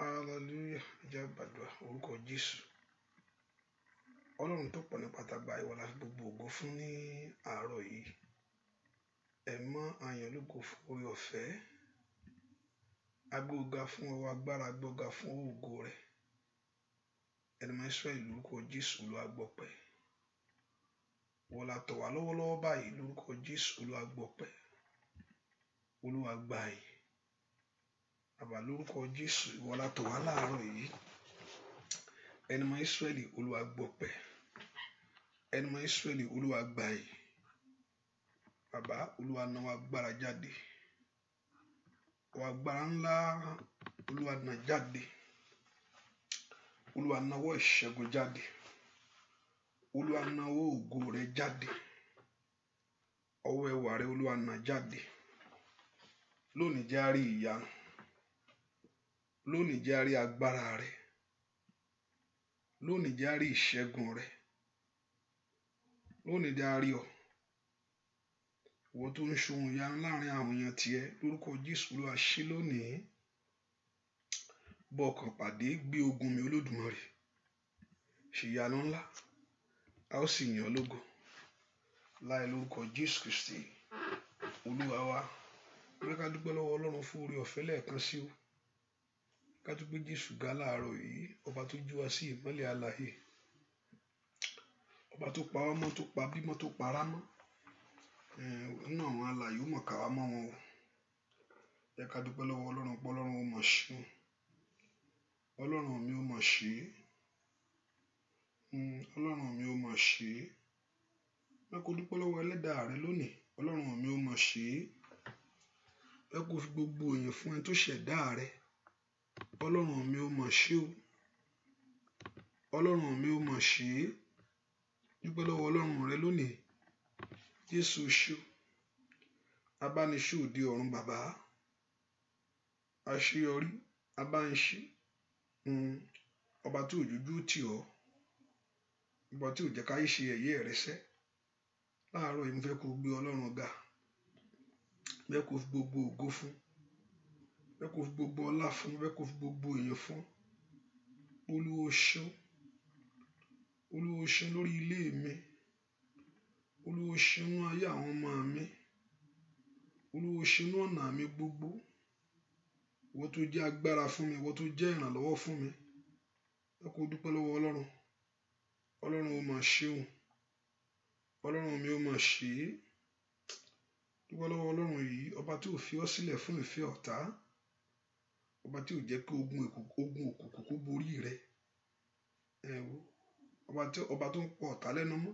Hallelujah. Jẹ́ gbàdúrà orúkọ Jésù. Ọlọ́run tó pọ̀ ní pàtàgbà ìwọ la fi gbogbo ògo fún ní àárọ̀ yìí. Ẹ̀mọ́ àyàn lógo fún orí ọ̀fẹ́. Agbóga fún ọwọ́ agbára, agbóga fún ògo rẹ̀. Ẹnìmọ̀ Ísírẹ́lì lórúkọ Jésù ló agbọ́pẹ́. Wọ́n la tọ̀ wá lọ́wọ́lọ́wọ́ báyìí lórúkọ Jésù ló agbọ́pẹ́. Olúwa gbà yìí. Bàbá lórúkọ Jésù ìwọ la tọ̀ wá láàárọ̀ yìí. Ẹnìmọ̀ Ísírẹ́lì Olúwa gbọ́pẹ́. Ẹnìmọ̀ Ísírẹ́lì Olúwa gbà yìí. Bàbá Olúwa náwó agbára jáde. Ọwọ́ agbára ńlá Olúwa nà jáde. Olúwa náwó ìṣẹ́gun jáde. Olúwa náwó ògo rẹ̀ jáde. Ọwọ́ ẹwà rẹ̀ Olúwa nà jáde. Lónìí jẹ́ a rí ìyanu. Lónìí jẹ́ a rí agbára rẹ̀. Lónìí jẹ́ a rí ìṣẹ́gun rẹ̀. Lónìí jẹ́ a rí ọ. Ìwọ tó ń ṣohun ìyanu láàrin àwọn èèyàn tiẹ̀ lórúkọ Jésù Olúwa ṣe lónìí. Bọ́ ọkàn pàdé gbé ogun mi Olódùmarè. Ṣe ìyanu ńlá. A ó sì yìn ọ́ lógo. Láì lórúkọ Jésù Kristi Olúwa wa. Ká dúpẹ́ lọ́wọ́ Ọlọ́run fún oore ọ̀fẹ́ lẹ́ẹ̀kan sí o. Ká dúpẹ́ Jésù ga láàárọ̀ yìí, ọba tó jí wa sí ìmọ́lẹ̀ alààyè. Ọba tó pa wá mọ́, tó pa bímọ́, tó para mọ́. Nínú àwọn alààyè ó mọ̀ ká wá mọ́ wọn o. Jẹ́ ká dúpẹ́ lọ́wọ́ Ọlọ́run pé Ọlọ́run ó mọ̀ ṣe. Ọlọ́run mi ó mọ̀ ṣe. Ọlọ́run mi ó mọ̀ ṣe. Ẹ kó dúpẹ́ lọ́wọ́ Ẹlẹ́dàá rẹ lónìí. Ọlọ́run mi ó mọ̀ ṣe. Ẹ kó fi gbogbo ìyìn fún ẹni tó ṣẹ̀dá rẹ. Ọlọ́run mi ó mọ̀ ṣe o. Ọlọ́run mi ó mọ̀ ṣe. Dúpẹ́ lọ́wọ́ Ọlọ́run rẹ lónìí. Jésù ṣó. Abániṣó òde ọ̀run bàbá. Àṣeyọrí abániṣe. Ọba tí òjòjú tì ọ́. Ọba tí ò jẹ́ káyé ṣe ẹ̀yẹ rẹ sẹ́. Láàárọ̀ yìí mo fẹ́ kó gbé Ọlọ́run ga. Fẹ́ kó fi gbogbo ògo fún. Fẹ́ kó fi gbogbo ọlá fún. Fẹ́ kó fi gbogbo ìyìn fún. Olúwa ṣeun. Olúwa ṣeun lórí ilé mi. Olúwa ṣeun nínú ayé àwọn ọmọ mi. Olúwa ṣeun nínú ọ̀nà mi gbogbo. Ìwọ tó jẹ́ agbára fún mi. Ìwọ tó jẹ́ ìrànlọ́wọ́ fún mi. Ẹ kó dúpẹ́ lọ́wọ́ Ọlọ́run. Ọlọ́run ó máa ṣeun. Ọlọ́run mi ó máa ṣe. Dúpẹ́ lọ́wọ́ Ọlọ́run yìí. Ọba tí ò fi ọ́ sílẹ̀ fún ìfẹ́ ọ̀tá. Ọba tí ò jẹ́ kí ogun òkùnkùn kó borí rẹ. Ọba tó ń pọ̀ ọ̀tá lẹ́nu mọ́.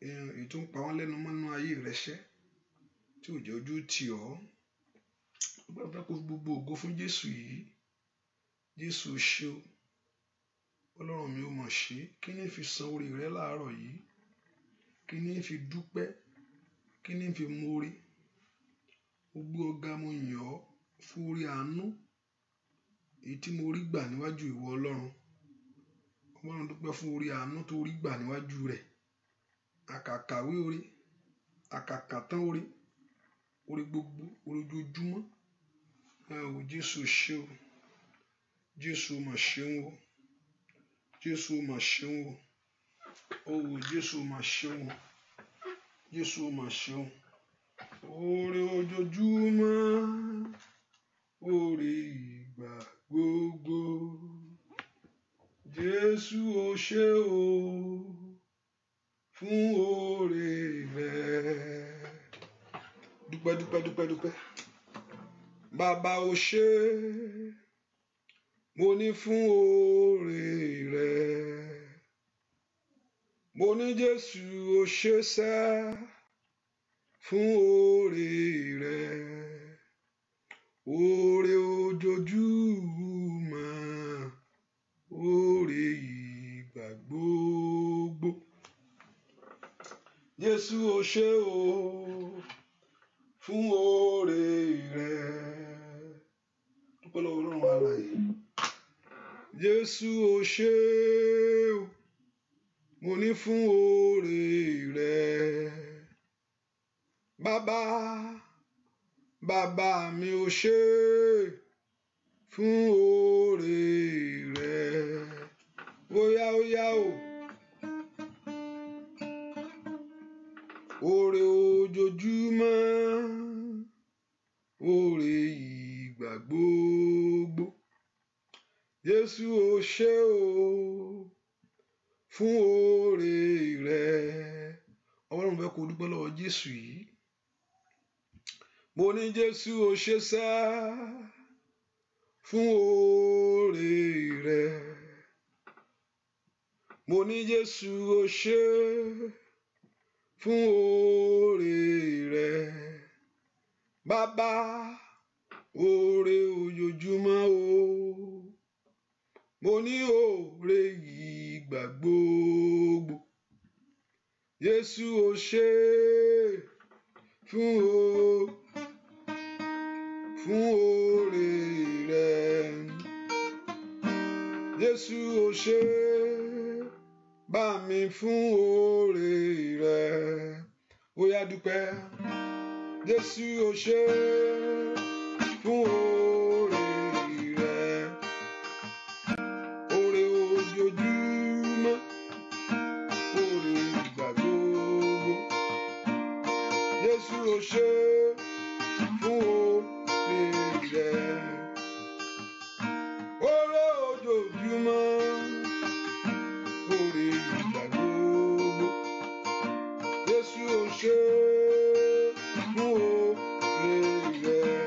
Èyí tó ń pa wọ́n lẹ́nu mọ́ nínú ayé rẹ ṣẹ́. Tí ò jẹ́ ojú tì ọ́. Ọba fẹ́ kó fi gbogbo ògo fún Jésù yìí. Jésù ṣe o. Ọlọ́run mi ó mọ̀ ṣe. Kí ni fi san orí rẹ láàárọ̀ yìí? Kí ni fi dúpẹ́? Kí ni fi mórí? Mo gbé ọ̀gá mo yìn ọ́ fún orí àánú. Èyí tí mo rí gbà níwájú ìwọ Ọlọ́run. Ọlọ́run dúpẹ́ fún orí àánú tó rí gbà níwájú rẹ̀. Àkàkàwé orí. Àkàkàtán orí. Orí gbogbo. Orí ojoojúmọ́. Jésù ṣe o. Jésù mà ṣeun o. Jésù mà ṣeun o. Jésù mà ṣeun o. Jésù mà ṣeun. Orí ojoojúmọ́. Orí ìgbà gbogbo. Jésù o ṣé o. Fún oore rẹ̀. Dúpẹ́ dúpẹ́ dúpẹ́ dúpẹ́. Bàbá o ṣé. Mo ní fún oore rẹ̀. Mo ní Jésù o ṣé sẹ́. Fún oore rẹ̀. Oore ojoojúmọ́. Oore ìgbà gbogbo. Jésù o ṣé o. Fún oore rẹ̀. Dúpẹ́ lọ́wọ́ Ọlọ́run alààyè. Jésù o ṣé o. Mo ní fún oore rẹ̀. Bàbá mi o ṣé fún oore oore rẹ̀. Óyá óyá o. Oore ojoojúmọ́, oore ìgbà gbogbo. Jésù o ṣé o fún oore rẹ̀. Ọlọ́run fẹ́ kó dúpẹ́ lọ́wọ́ Jésù yìí. Mo ní Jésù o ṣé sá fún oore rẹ̀. Mo ní Jésù o ṣé fún oore rẹ̀. Bàbá oore ojoojúmọ́ o. Mo ní oore ìgbà gbogbo. Jésù o ṣé fún oore rẹ̀. Jésù o ṣé bá mi fún oore rẹ̀. Ó yá dúpẹ́. Jésù o ṣé fún oore rẹ̀. Oore ojoojúmọ́, oore ìgbà gbogbo. Jésù o ṣé fún oore rẹ̀. Oore ojoojúmọ́, oore ìgbà gbogbo. Jésù o ṣé fún oore rẹ̀.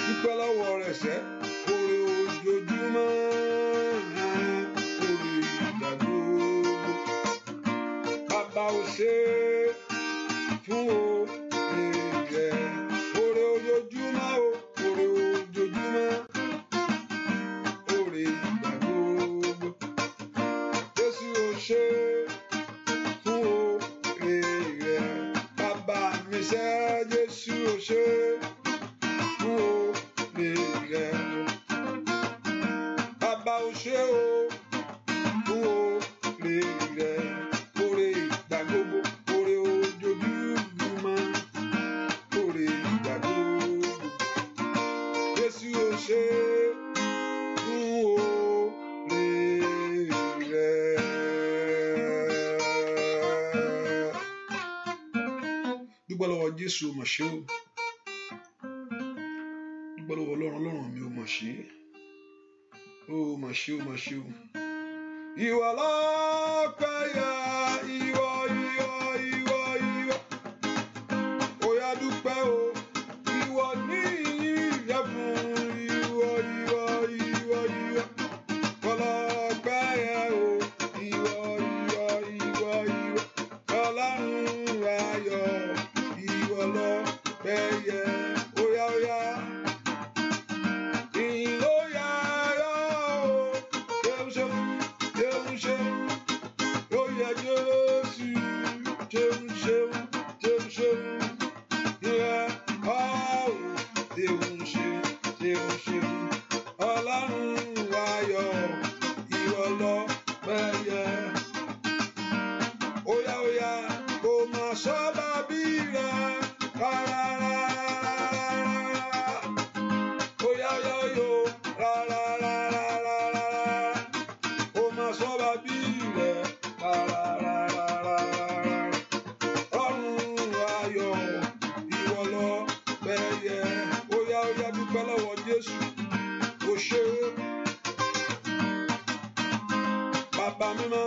Dúpẹ́ lọ́wọ́ rẹ̀ sẹ́. Oore ojoojúmọ́, oore ìgbà gbogbo. Bàbá o ṣé fún oore rẹ̀. Oore ojoojúmọ́ o, oore ojoojúmọ́, oore ìgbà gbogbo. Jésù o ṣé fún oore rẹ̀. Bàbá mi sẹ́. Jésù o ṣé fún oore rẹ̀. Bàbá o ṣé o fún oore rẹ̀. Oore ìgbà gbogbo, oore ojoojúmọ́, oore ìgbà gbogbo. Jésù o ṣé fún oore rẹ̀. Dúpẹ́ lọ́wọ́ Jésù o mà ṣé o. Dúpẹ́ lọ́wọ́ Ọlọ́run mi o mà ṣé. O mà ṣé o mà ṣé o. Ìwọ lọ́pẹ́ yẹ, ìwọ. Ó yá dúpẹ́ o. Ìwọ ní ìyìn fún ìwọ. Ọlọ́pẹ́ yẹ o. Ìwọ. Ọlọ́run ayọ̀. Ìwọ lọ́pẹ́ yẹ. Óyá óyá. Ìyìn ló yẹ ọ́ o. Ṣeun. Ó yẹ Jésù. Ṣeun. Ìyẹ ọ́ o. Ṣeun. Ọlọ́run ayọ̀. Ìwọ lọ́pẹ́ yẹ. Óyá kò má sọ bàbí rẹ̀ rárá. Óyá yo rárá. Kò má sọ bàbí rẹ̀ rárá. Ọ̀run ayọ̀ ìwọ lọ́pẹ́ yẹ. Óyá dúpẹ́ lọ́wọ́ Jésù. O ṣé bàbá mímọ́.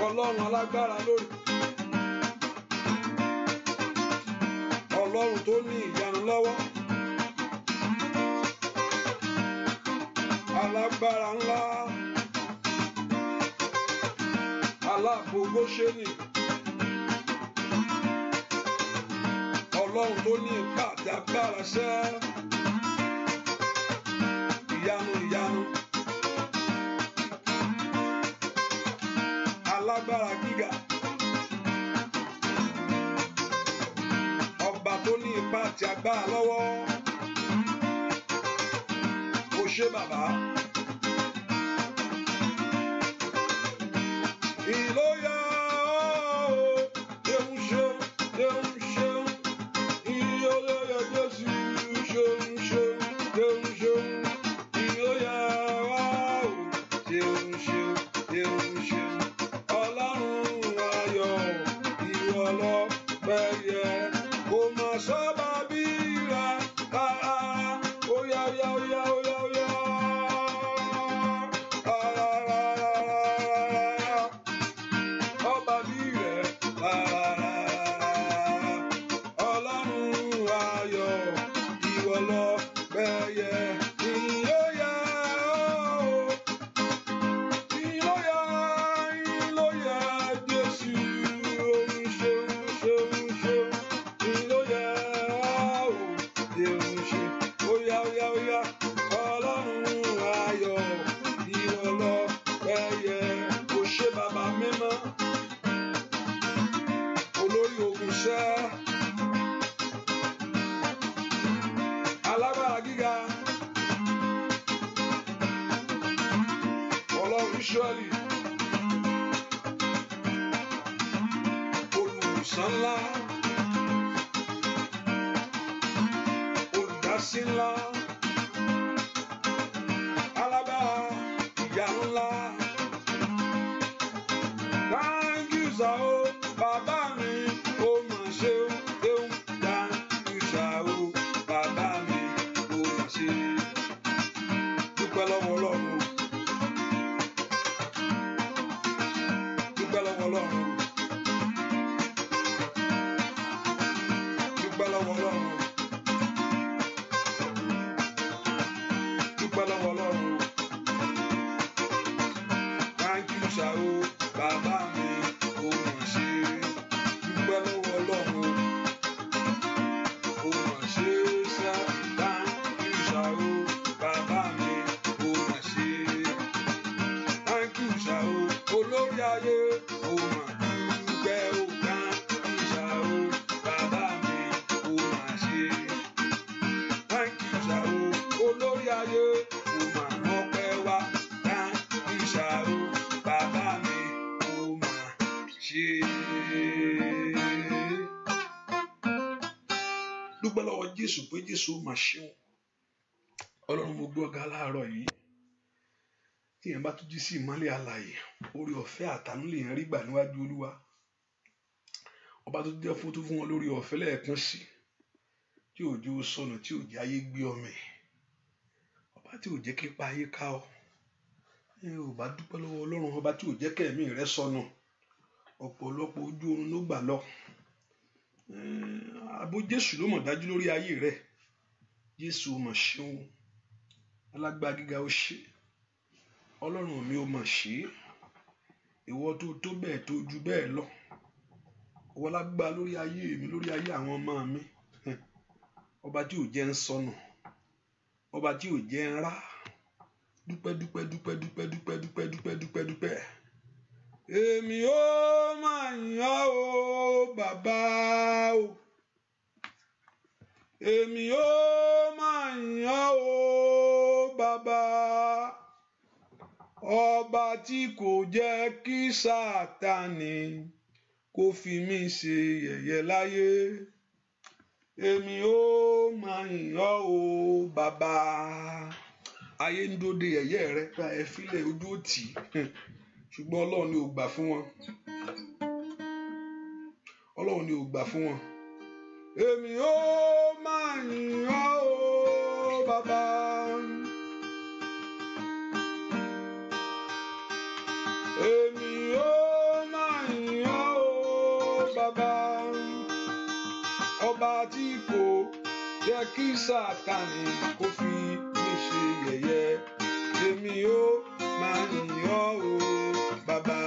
Ọlọ́run alágbára lórí. Ọlọ́run tó ní ìyanu lọ́wọ́. Alágbára ńlá. Aláàbò Góṣẹ́nì. Ọlọ́run tó ní ipá àti agbára sẹ́. Ìyanu. Alágbára gíga. Ọba tó ní ipá àti agbára lọ́wọ́. O ṣé bàbá. Ìlóyà o. Ṣeun. Ìyọlẹ́yẹ Jésù. Ṣeun. Ísírẹ́lì. Olùwòsàn ńlá, olùdásí ńlá, alágbára ìyanu ńlá. Thank you sir o, bàbá mi ó mà ṣe o, eun. Thank you sir o, bàbá mi ó mà ṣe. Dúpẹ́ lọ́wọ́ Ọlọ́run o. Dúpẹ́ lọ́wọ́ Ọlọ́run o. Dúpẹ́ lọ́wọ́ Ọlọ́run o. Dúpẹ́ lọ́wọ́ Ọlọ́run o. Thank you sir o, bàbá mi ó mà ṣe. Dúpẹ́ lọ́wọ́ Ọlọ́run o. Ó mà ṣe sẹ́. Thank you sir o, bàbá mi ó mà ṣe. Thank you sir o, olórí ayé ó mà dúpẹ́ o. Thank you sir o, bàbá mi ó mà ṣe. Thank you sir o, olórí ayé ó mà mọ́pẹ́ wá. Thank you sir o, bàbá mi ó mà ṣe. Dúpẹ́ lọ́wọ́ Jésù pé Jésù ó mà ṣeun. Ọlọ́run mo gbé ọ̀gá láàárọ̀ yìí. Tí èèyàn bá tún jí sí ìmọ́lẹ̀ alààyè, orí ọ̀fẹ́ àtàánú lèèyàn rí gbà níwájú Olúwa. Ọba tó jẹ́ fún wọn lórí ọ̀fẹ́ lẹ́ẹ̀kan sí, tí òjò sọnù, tí òjò ayé gbé ọmọ ẹ̀. Ọba tí ò jẹ́ kí pa ayé ká ọ. Ò bá dúpẹ́ lọ́wọ́ Ọlọ́run, ọba tí ò jẹ́ kẹ́mí rẹ sọnù. Ọ̀pọ̀lọpọ̀ ojú oorun ló gbà lọ. Ààbò Jésù ló mọ̀ dájú lórí ayé rẹ. Jésù ó mà ṣeun. Alágbára gíga ó ṣe. Ọlọ́run mi ó mà ṣe. Ìwọ tó tó bẹ́ẹ̀ tó ju bẹ́ẹ̀ lọ. Ìwọ lágbára lórí ayé mi, lórí ayé àwọn ọmọ mi. Ọba tí ò jẹ́ ń sọnù. Ọba tí ò jẹ́ ń rá. Dúpẹ́ dúpẹ́ dúpẹ́ dúpẹ́ dúpẹ́ dúpẹ́ dúpẹ́ dúpẹ́ dúpẹ́. Èmi ó máa yìn ọ́ o bàbá o. Èmi ó máa yìn ọ́ o bàbá. Ọba tí kò jẹ́ kí Sátánì kó fi mí ṣe yẹ̀yẹ́ láyé. Èmi ó máa yìn ọ́ o bàbá. Ayé ń dóde yẹ̀yẹ́ rẹ gba ẹ fílẹ̀ ojú òtí. Ṣùgbọ́n Ọlọ́run ni ò gbà fún wọn. Ọlọ́run ni ò gbà fún wọn. Èmi ó máa yìn ọ́ o bàbá. Èmi ó máa yìn ọ́ o bàbá. Ọba tí kò jẹ́ kí Sátánì kó fi mí ṣe yẹ̀yẹ́. Èmi ó máa yìn ọ́ o bàbá.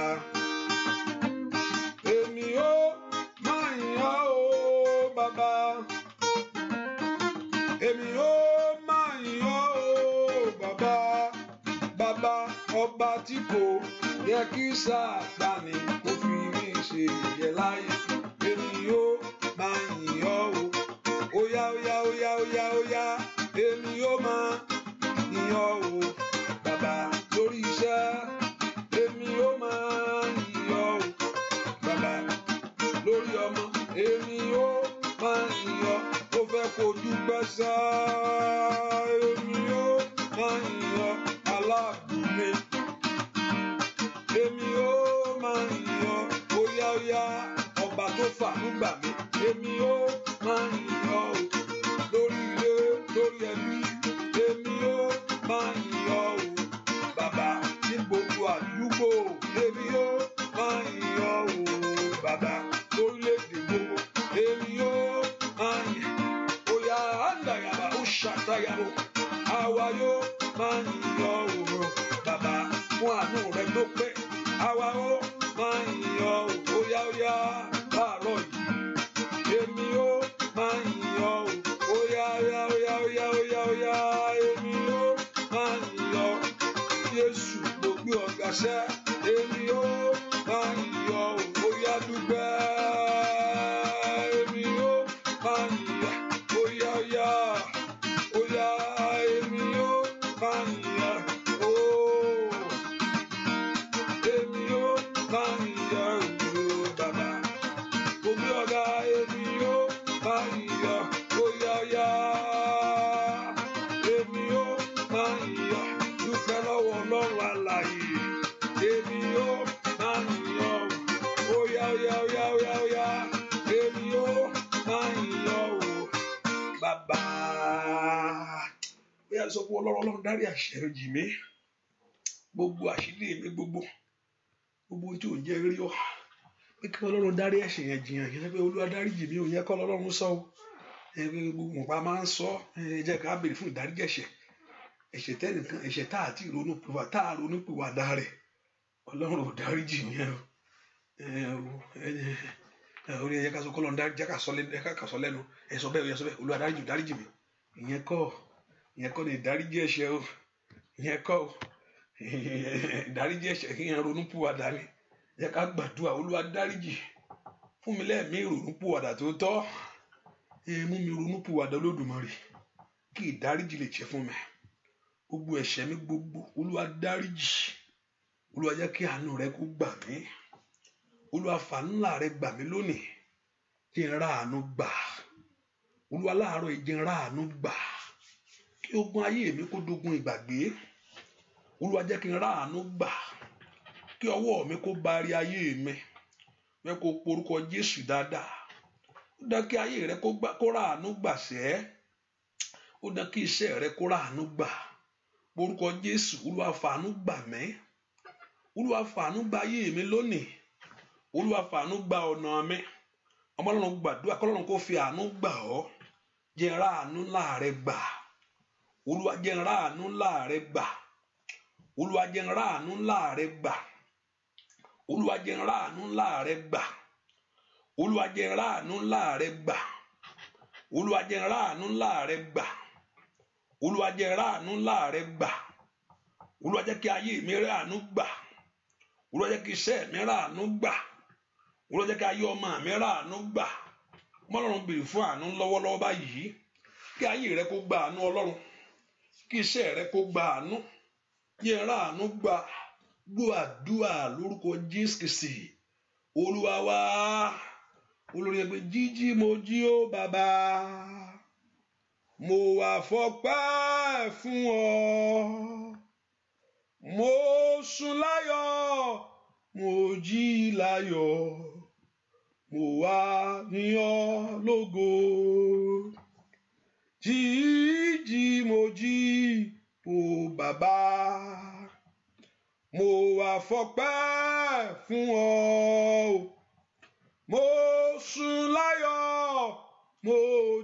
Èmi ó máa yìn ọ́ o bàbá. Èmi ó máa yìn ọ́ o bàbá. Bàbá ọba tí kò jẹ́ kí Sátánì kó fi mí ṣe yẹ̀yẹ́ láyé. Èmi ó máa yìn ọ́ o. Óyá óyá óyá óyá óyá. Èmi ó máa yìn ọ́ o bàbá lórí iṣẹ́. Èmi ó máa yìn ọ́ o bàbá lórí ọmọ. Èmi ó máa yìn ọ́. Ó fẹ́ kó dúpẹ́ sá. Èmi ó máa yìn ọ́ aláàbò mi. Èmi ó máa yìn ọ́. Óyá óyá ọba tó fàánú gbà mí. Èmi ó máa yìn ọ́ o lórí ilé lórí ẹbí. Èmi ó máa yìn ọ́ o bàbá ní gbogbo àdúgbò. Èmi ó máa yìn ọ́ o bàbá lórílẹ̀-èdè gbogbo. Èmi ó máa yìn. Óyá àndàyàbá ó ṣàtàyàbò. Àwa yóò máa yìn ọ́ o bàbá fún àánú rẹ tó pẹ́. Àwa ó máa yìn ọ́ o. Óyá óyá láàárọ̀ yìí. Èmi ó máa yìn ọ́ o. Óyá óyá óyá óyá óyá óyá. Èmi ó máa yìn ọ́. Jésù ló gbé ọ̀gá sẹ́. Èmi ó máa yìn ọ́ o. Óyá dúpẹ́. Èmi ó máa yìn ọ́. Óyá óyá óyá. Èmi ó máa yìn ọ́. yà sọ pé Ọlọ́run dárí ẹ̀ṣẹ̀ jì mí gbogbo àṣírí mi gbogbo tí ò ń jẹ́ rí ọ pé kí Ọlọ́run dárí ẹ̀ṣẹ̀ yẹn jìyàn yẹn pé Olúwa dárí jì mí ò yẹ kọ́ Ọlọ́run sọ o gbogbo nǹkan máa ń sọ jẹ́ ká béèrè fún ìdáríjì ẹ̀ṣẹ̀ tẹ́nìkan ẹ̀ṣẹ̀ tá àti ronúpìwàdà rẹ̀ Ọlọ́run ò dárí jì mí orí ẹ̀yẹ ká sọ kọ́ Ọlọ́run jẹ́ ká sọ lẹ́nu ẹ̀sọ́ bẹ́ẹ̀ Olúwa dárí jì mí ìyẹn kọ́ ni ìdáríjì ẹ̀ṣẹ̀ o ìyẹn kọ́ ìdáríjì ẹ̀ṣẹ̀ kí yẹn ronúpìwàdà ni jẹ́ ká gbàdúrà Olúwa dáríjì fún mi lẹ́ẹ̀mí ìrònúpìwàdà tó tọ́ mú mi ronúpìwàdà Olódùmarè kí ìdáríjì lè jẹ́ fún mi gbogbo ẹ̀ṣẹ̀ mi gbogbo Olúwa dáríjì Olúwa jẹ́ kí àánú rẹ kó gbà mí Olúwa fàánú ńlá rẹ gbà mí lónìí kí n rá àánú gbà Olúwa láàárọ̀ ìjẹ́ n rá àánú gbà kí ogun ayé mi kó dogun ìgbàgbé Olúwa jẹ́ kí n rá àánú gbà kí ọwọ́ mi kó bari ayé mi fẹ́ kó porúkọ Jésù dáadáa ó dá kí ayé rẹ kó rá àánú gbà sẹ́ ó dá kí iṣẹ́ rẹ kó rá àánú gbà porúkọ Jésù Olúwa fàánú gbà mí Olúwa fàánú gbà ayé mi lónìí Olúwa fàánú gbà ọ̀nà mi ọmọ Ọlọ́run gbàdúrà kọ́lọ́run kó fi àánú gbà ọ́ jẹ́ n rá àánú ńlá rẹ gbà Olúwa jẹ́ n rá àánú ńlá rẹ gbà Olúwa jẹ́ n rá àánú ńlá rẹ gbà Olúwa jẹ́ n rá àánú ńlá rẹ gbà Olúwa jẹ́ n rá àánú ńlá rẹ gbà Olúwa jẹ́ n rá àánú ńlá rẹ gbà Olúwa jẹ́ n rá àánú ńlá rẹ gbà Olúwa jẹ́ kí ayé mi rá àánú gbà Olúwa jẹ́ kí iṣẹ́ mi rá àánú gbà Olúwa jẹ́ kí ayé ọmọ mi rá àánú gbà Ọlọ́run béèrè fún àánú lọ́wọ́lọ́wọ́ báyìí kí ayé rẹ kó gba àánú Ọlọ́run kí iṣẹ́ rẹ kó gba àánú jẹ́ n rá àánú gbà gbọ́ àdúrà lórúkọ Jésù Kristi Olúwa wa olórí ẹgbẹ́ jíjí mo jí ó bàbá mo wá fọpẹ́ fún ọ mo sùn láyọ̀ mo jí láyọ̀ mo wá yìn ọ́ lógo jíjí mo jí ó bàbá mo wá fọpẹ́ fún ọ mo sùn láyọ̀ mo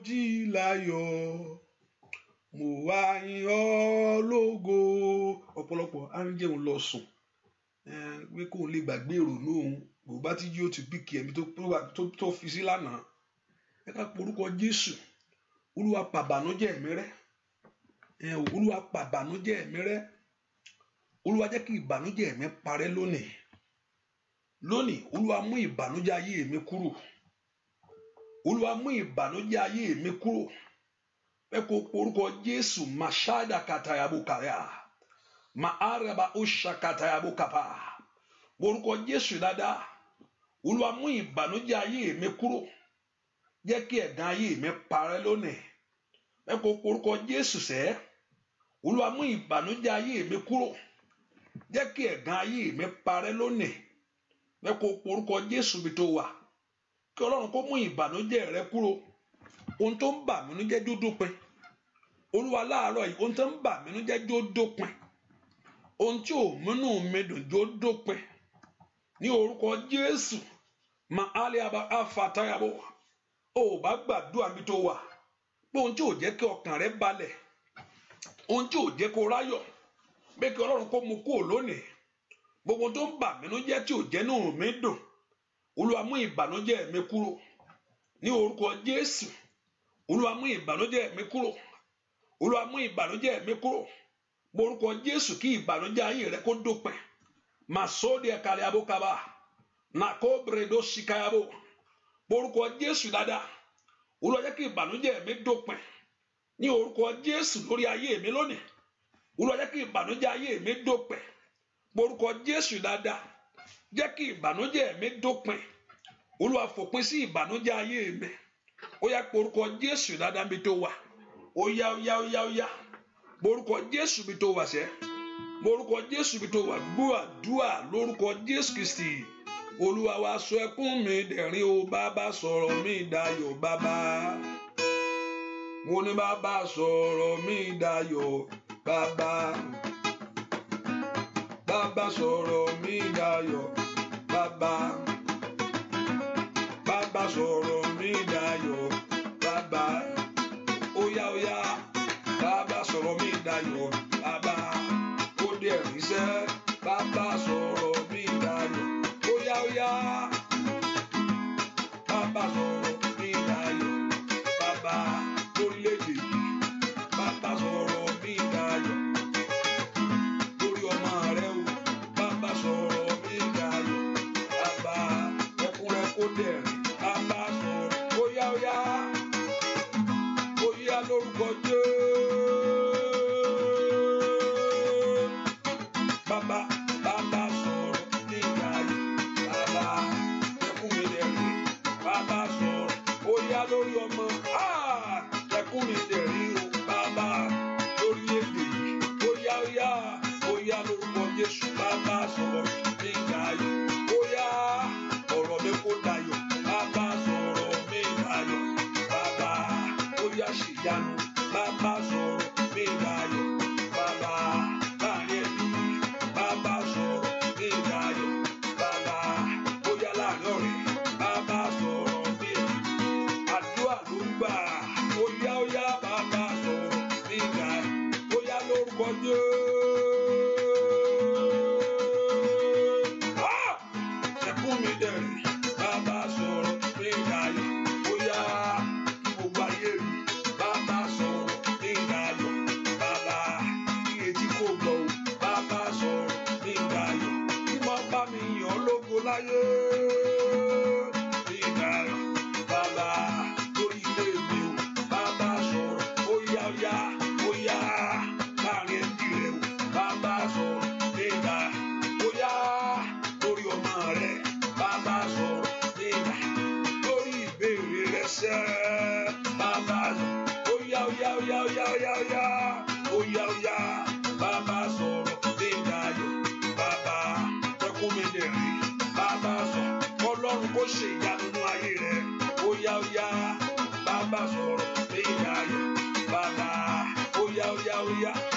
jí láyọ̀ mo wá yìn ọ́ lógo ọ̀pọ̀lọpọ̀ arúnjẹun lọ sùn pé kóun lè gbàgbé ìrònú òun bó bá ti jí ó ti bí kí ẹ̀mí tó fi sí lánàá ẹ ká porúkọ Jésù Olúwa pàbànújẹ́ ẹ̀mí rẹ́ Olúwa pàbànújẹ́ ẹ̀mí rẹ́ Olúwa jẹ́ kí ìbànújẹ́ ẹ̀mí parẹ́ lónìí Olúwa mú ìbànújẹ́ ayé mi kúrò Olúwa mú ìbànújẹ́ ayé mi kúrò ẹ kó porúkọ Jésù mashada katayabo kaya maaraba osha katayabo kapa porúkọ Jésù dáadáa Olúwa mú ìbànújẹ́ ayé mi kúrò jẹ́ kí ẹ̀gàn ayé mi parẹ́ lónìí ẹ kó porúkọ Jésù sẹ́ Olúwa mú ìbànújẹ́ ayé mi kúrò jẹ́ kí ẹ̀gàn ayé mi parẹ́ lónìí ẹ kó porúkọ Jésù bí tó wà kí Ọlọ́run kó mú ìbànújẹ́ rẹ kúrò ohun tó ń bà mí nínú jẹ́ dódópin Olúwa láàárọ̀ yìí ohun tó ń bà mí nínú jẹ́ dódópin ohun tí ò múnú mi dùn dódópin ní orúkọ Jésù maali afatayabo ó bá gbàdúrà mi tó wà pé ohun tí ò jẹ́ kí ọkàn rẹ balẹ̀ ohun tí ò jẹ́ kó ráyọ̀ pé kí Ọlọ́run kó mú kúrò lónìí gbogbo tó ń bà mí nínú jẹ́ tí ò jẹ́ nínú mi dùn Olúwa mú ìbànújẹ́ mi kúrò ní orúkọ Jésù Olúwa mú ìbànújẹ́ mi kúrò Olúwa mú ìbànújẹ́ mi kúrò orúkọ Jésù kí ìbànújẹ́ ayé rẹ kó dópin masodi ẹ̀kàlẹ̀ abókaba nàkóbredo ṣìkàyàbò orúkọ Jésù dáadáa Olúwa jẹ́ kí ìbànújẹ́ mi dópin ní orúkọ Jésù lórí ayé mi lónìí Olúwa jẹ́ kí ìbànújẹ́ ayé mi dópin orúkọ Jésù dáadáa jẹ́ kí ìbànújẹ́ mi dópin Olúwa fòpin sí ìbànújẹ́ ayé mi ó yá pé orúkọ Jésù dáadáa bí tó wà ó yá orúkọ Jésù bí tó wà sẹ́ orúkọ Jésù bí tó wà gbọ́ àdúrà lórúkọ Jésù Kristi Olúwa wá sọ ẹkún mi dẹ̀rín o bàbá sọ̀rọ̀ mi dayọ̀ bàbá mo ní bàbá sọ̀rọ̀ mi dayọ̀ bàbá sọ̀rọ̀ mi dayọ̀ bàbá sọ̀rọ̀ mi dayọ̀ bàbá óyá bàbá sọ̀rọ̀ mi dayọ̀ bàbá ó dé ríṣẹ́ bàbá sọ̀rọ̀ mi dayọ̀ óyá bàbá sọ̀rọ̀ mi dayọ̀ bàbá lórílẹ̀-èdè yìí bàbá sọ̀rọ̀ mi dayọ̀ lórí ọmọ rẹ o bàbá sọ̀rọ̀ mi dayọ̀ bàbá ẹkúnrẹ́ kó dẹ̀rín bàbá sọ̀rọ̀ óyá lórúkọ Jésù bàbá sọ̀rọ̀ mi dayọ̀ bàbá ẹkún mi dẹ̀rín bàbá sọ̀rọ̀ óyá lórí ọmọ ẹkún mi dẹ̀rín o bàbá lórílẹ̀-èdè yìí óyá lórúkọ Jésù bàbá sọ̀rọ̀ mi dayọ̀ óyá ọ̀rọ̀ mi kó dayọ̀ bàbá sọ̀rọ̀ mi dayọ̀ bàbá óyá ṣèyanu bàbá sọ̀rọ̀ mi dayọ̀ bàbá láàrin ẹbí bàbá sọ̀rọ̀ mi dayọ̀ bàbá óyá láàrin ọ̀rẹ́ bàbá sọ̀rọ̀ mi àdúrà ló ń gbà óyá bàbá sọ̀rọ̀ mi dayọ̀ óyá lórúkọ Jésù. Ẹkún mi dẹ̀rín bàbá sọ̀rọ̀ mi dayọ̀ óyá gbogbo ayé rí bàbá sọ̀rọ̀ mi dayọ̀ bàbá iye tí kò gbọ́ o bàbá sọ̀rọ̀ mi dayọ̀ kí wọ́n bá mi yàn lógo láyé mi dayọ̀ bàbá lórí ilé mi o bàbá sọ̀rọ̀ óyá láàrin ẹbí rẹ o bàbá sọ̀rọ̀ mi dayọ̀ óyá lórí ọmọ rẹ bàbá sọ̀rọ̀ mi dayọ̀ lórí ìbéèrè rẹ sẹ́ bàbá sọ̀rọ̀ óyá bàbá sọ̀rọ̀ mi dayọ̀ bàbá ẹkún mi dẹ̀rín bàbá sọ̀rọ̀ Ọlọ́run kó ṣe ìyanu nínú ayé rẹ óyá bàbá sọ̀rọ̀ mi dayọ̀ bàbá óyá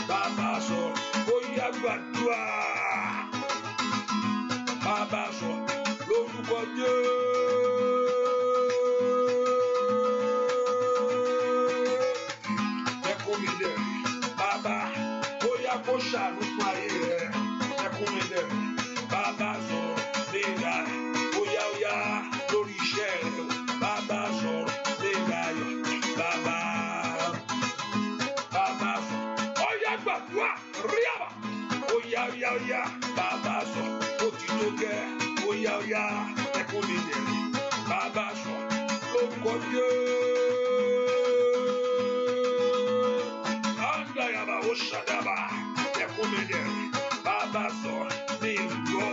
bàbá sọ̀rọ̀ óyá gbàdúrà bàbá sọ̀rọ̀ lórúkọ Jésù. Ẹkún mi dẹ̀rín bàbá óyá kó ṣàánú fún ayé rẹ ẹkún mi dẹ̀rín bàbá sọ̀rọ̀ mi dayọ̀ óyá lórí iṣẹ́ rẹ bàbá sọ̀rọ̀ mi dayọ̀ bàbá sọ̀rọ̀ óyá gbàdúrà rí àbá óyá bàbá sọ̀rọ̀ ó ti tó gẹ́ óyá ẹkún mi dẹ̀rín bàbá sọ̀rọ̀ lórúkọ Jésù ó ṣàdábà ẹkún mi dẹ̀rín bàbá sọ̀rọ̀ mi gbọ́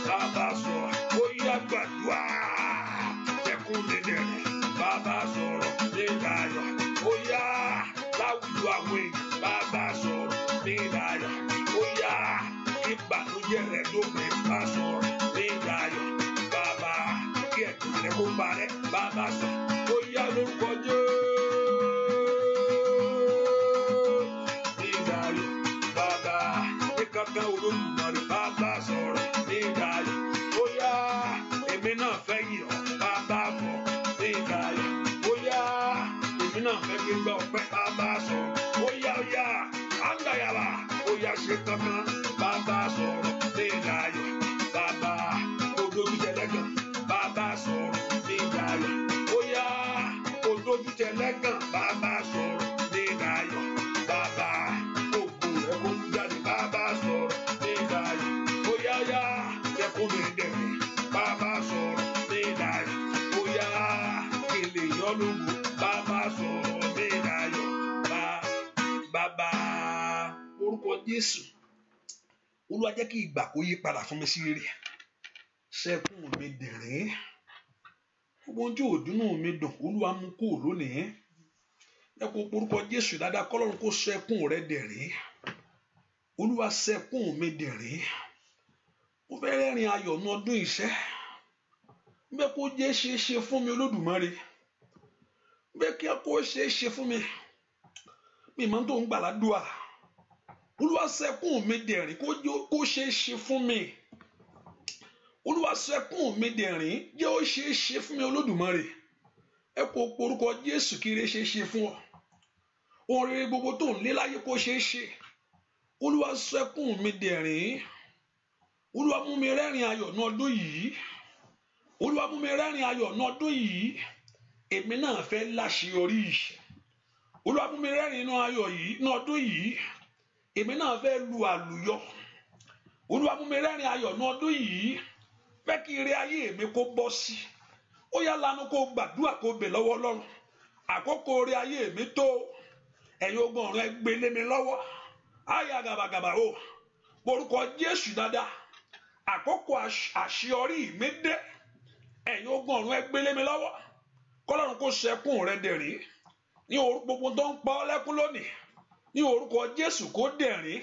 bàbá sọ̀rọ̀ óyá gbàdúrà ẹkún mi dẹ̀rín bàbá sọ̀rọ̀ mi dayọ̀ óyá láwùjọ àwọn èèyàn bàbá sọ̀rọ̀ mi dayọ̀ óyá ìbànújẹ́ rẹ̀ lópin bá sọ̀rọ̀ mi dayọ̀ bàbá kí ẹ̀dùn rẹ̀ kó parẹ́ bàbá sọ̀rọ̀ óyá lórúkọ Jésù mi dayọ̀ bàbá ní kankan Olódùmarè bàbá sọ̀rọ̀ mi dayọ̀ óyá èmi náà fẹ́ yìn ọ́ bàbá fọ̀ mi dayọ̀ óyá èmi náà fẹ́ gbégbá ọpẹ́ bàbá sọ̀rọ̀ óyá àndàyàbá óyá ṣe kankan bàbá sọ̀rọ̀ mi dayọ̀ bàbá odójútẹ̀lẹ́gàn bàbá sọ̀rọ̀ mi dayọ̀ óyá odójútẹ̀lẹ́gàn bàbá sọ̀rọ̀ mi dayọ̀ bàbá ògo rẹ̀ kó tú jáde bàbá sọ̀rọ̀ mi dayọ̀ óyá ẹkún mi dẹ̀rín bàbá sọ̀rọ̀ mi dayọ̀ óyá ilé ìyọ́lógo bàbá sọ̀rọ̀ mi dayọ̀ bàbá orúkọ Jésù Olúwa jẹ́ kí ìgbà kó yí padà fún mi sí rere ṣẹ́kún mi dẹ̀rín gbogbo ojú òdùnnú mi dùn Olúwa mú kúrò lónìí ẹ kó orúkọ Jésù dáadáa kọ́lọ́run kó ṣẹ́kún rẹ dẹ̀rín Olúwa ṣẹ́kún mi dẹ̀rín mo fẹ́ rẹ́rìn ayọ̀ ní ọdún ìṣẹ́ bẹ́ẹ̀ kó jẹ́ ṣeéṣe fún mi Olódùmarè bẹ́ẹ̀ kí kó ṣe é ṣe fún mi mi máa tó ń gbàládùá Olúwa sẹ́kùn mi dẹ̀rín kó ṣe é ṣe fún mi Olúwa sẹ́kùn mi dẹ̀rín jẹ́ ó ṣe é ṣe fún mi Olódùmarè ẹ kó porúkọ Jésù kí ire ṣe é ṣe fún ọ ohun rere gbogbo tó ń lé láyé kó ṣe é ṣe Olúwa sẹ́kùn mi dẹ̀rín Olúwa mú mi rẹ́rìn ayọ̀ ní ọdún yìí Olúwa mú mi rẹ́rìn ayọ̀ ní ọdún yìí èmi náà fẹ́ láṣeyọrí Olúwa mú mi rẹ́rìn inú ayọ̀ yìí ní ọdún yìí èmi náà fẹ́ lu àlùyọ Olúwa mú mi rẹ́rìn ayọ̀ ní ọdún yìí fẹ́ kí ire ayé mi kó bọ́ sí ó yá lanu kó gbàdúrà kó bẹ̀ lọ́wọ́ Ọlọ́run àkókò ire ayé mi tó ẹ̀yin ogun ọ̀run ẹ gbé lé mi lọ́wọ́ àyà gàbàgàbà o orúkọ Jésù dáadáa àkókò àṣeyọrí mi dé ẹ̀yin ogun ọ̀run ẹ gbé lé mi lọ́wọ́ kọ́lọ́run kó sẹ́kùn rẹ dẹ̀rín ní orúkọ gbogbo tó ń pa ọ́ lẹ́kún lónìí ní orúkọ Jésù kó dẹ̀rín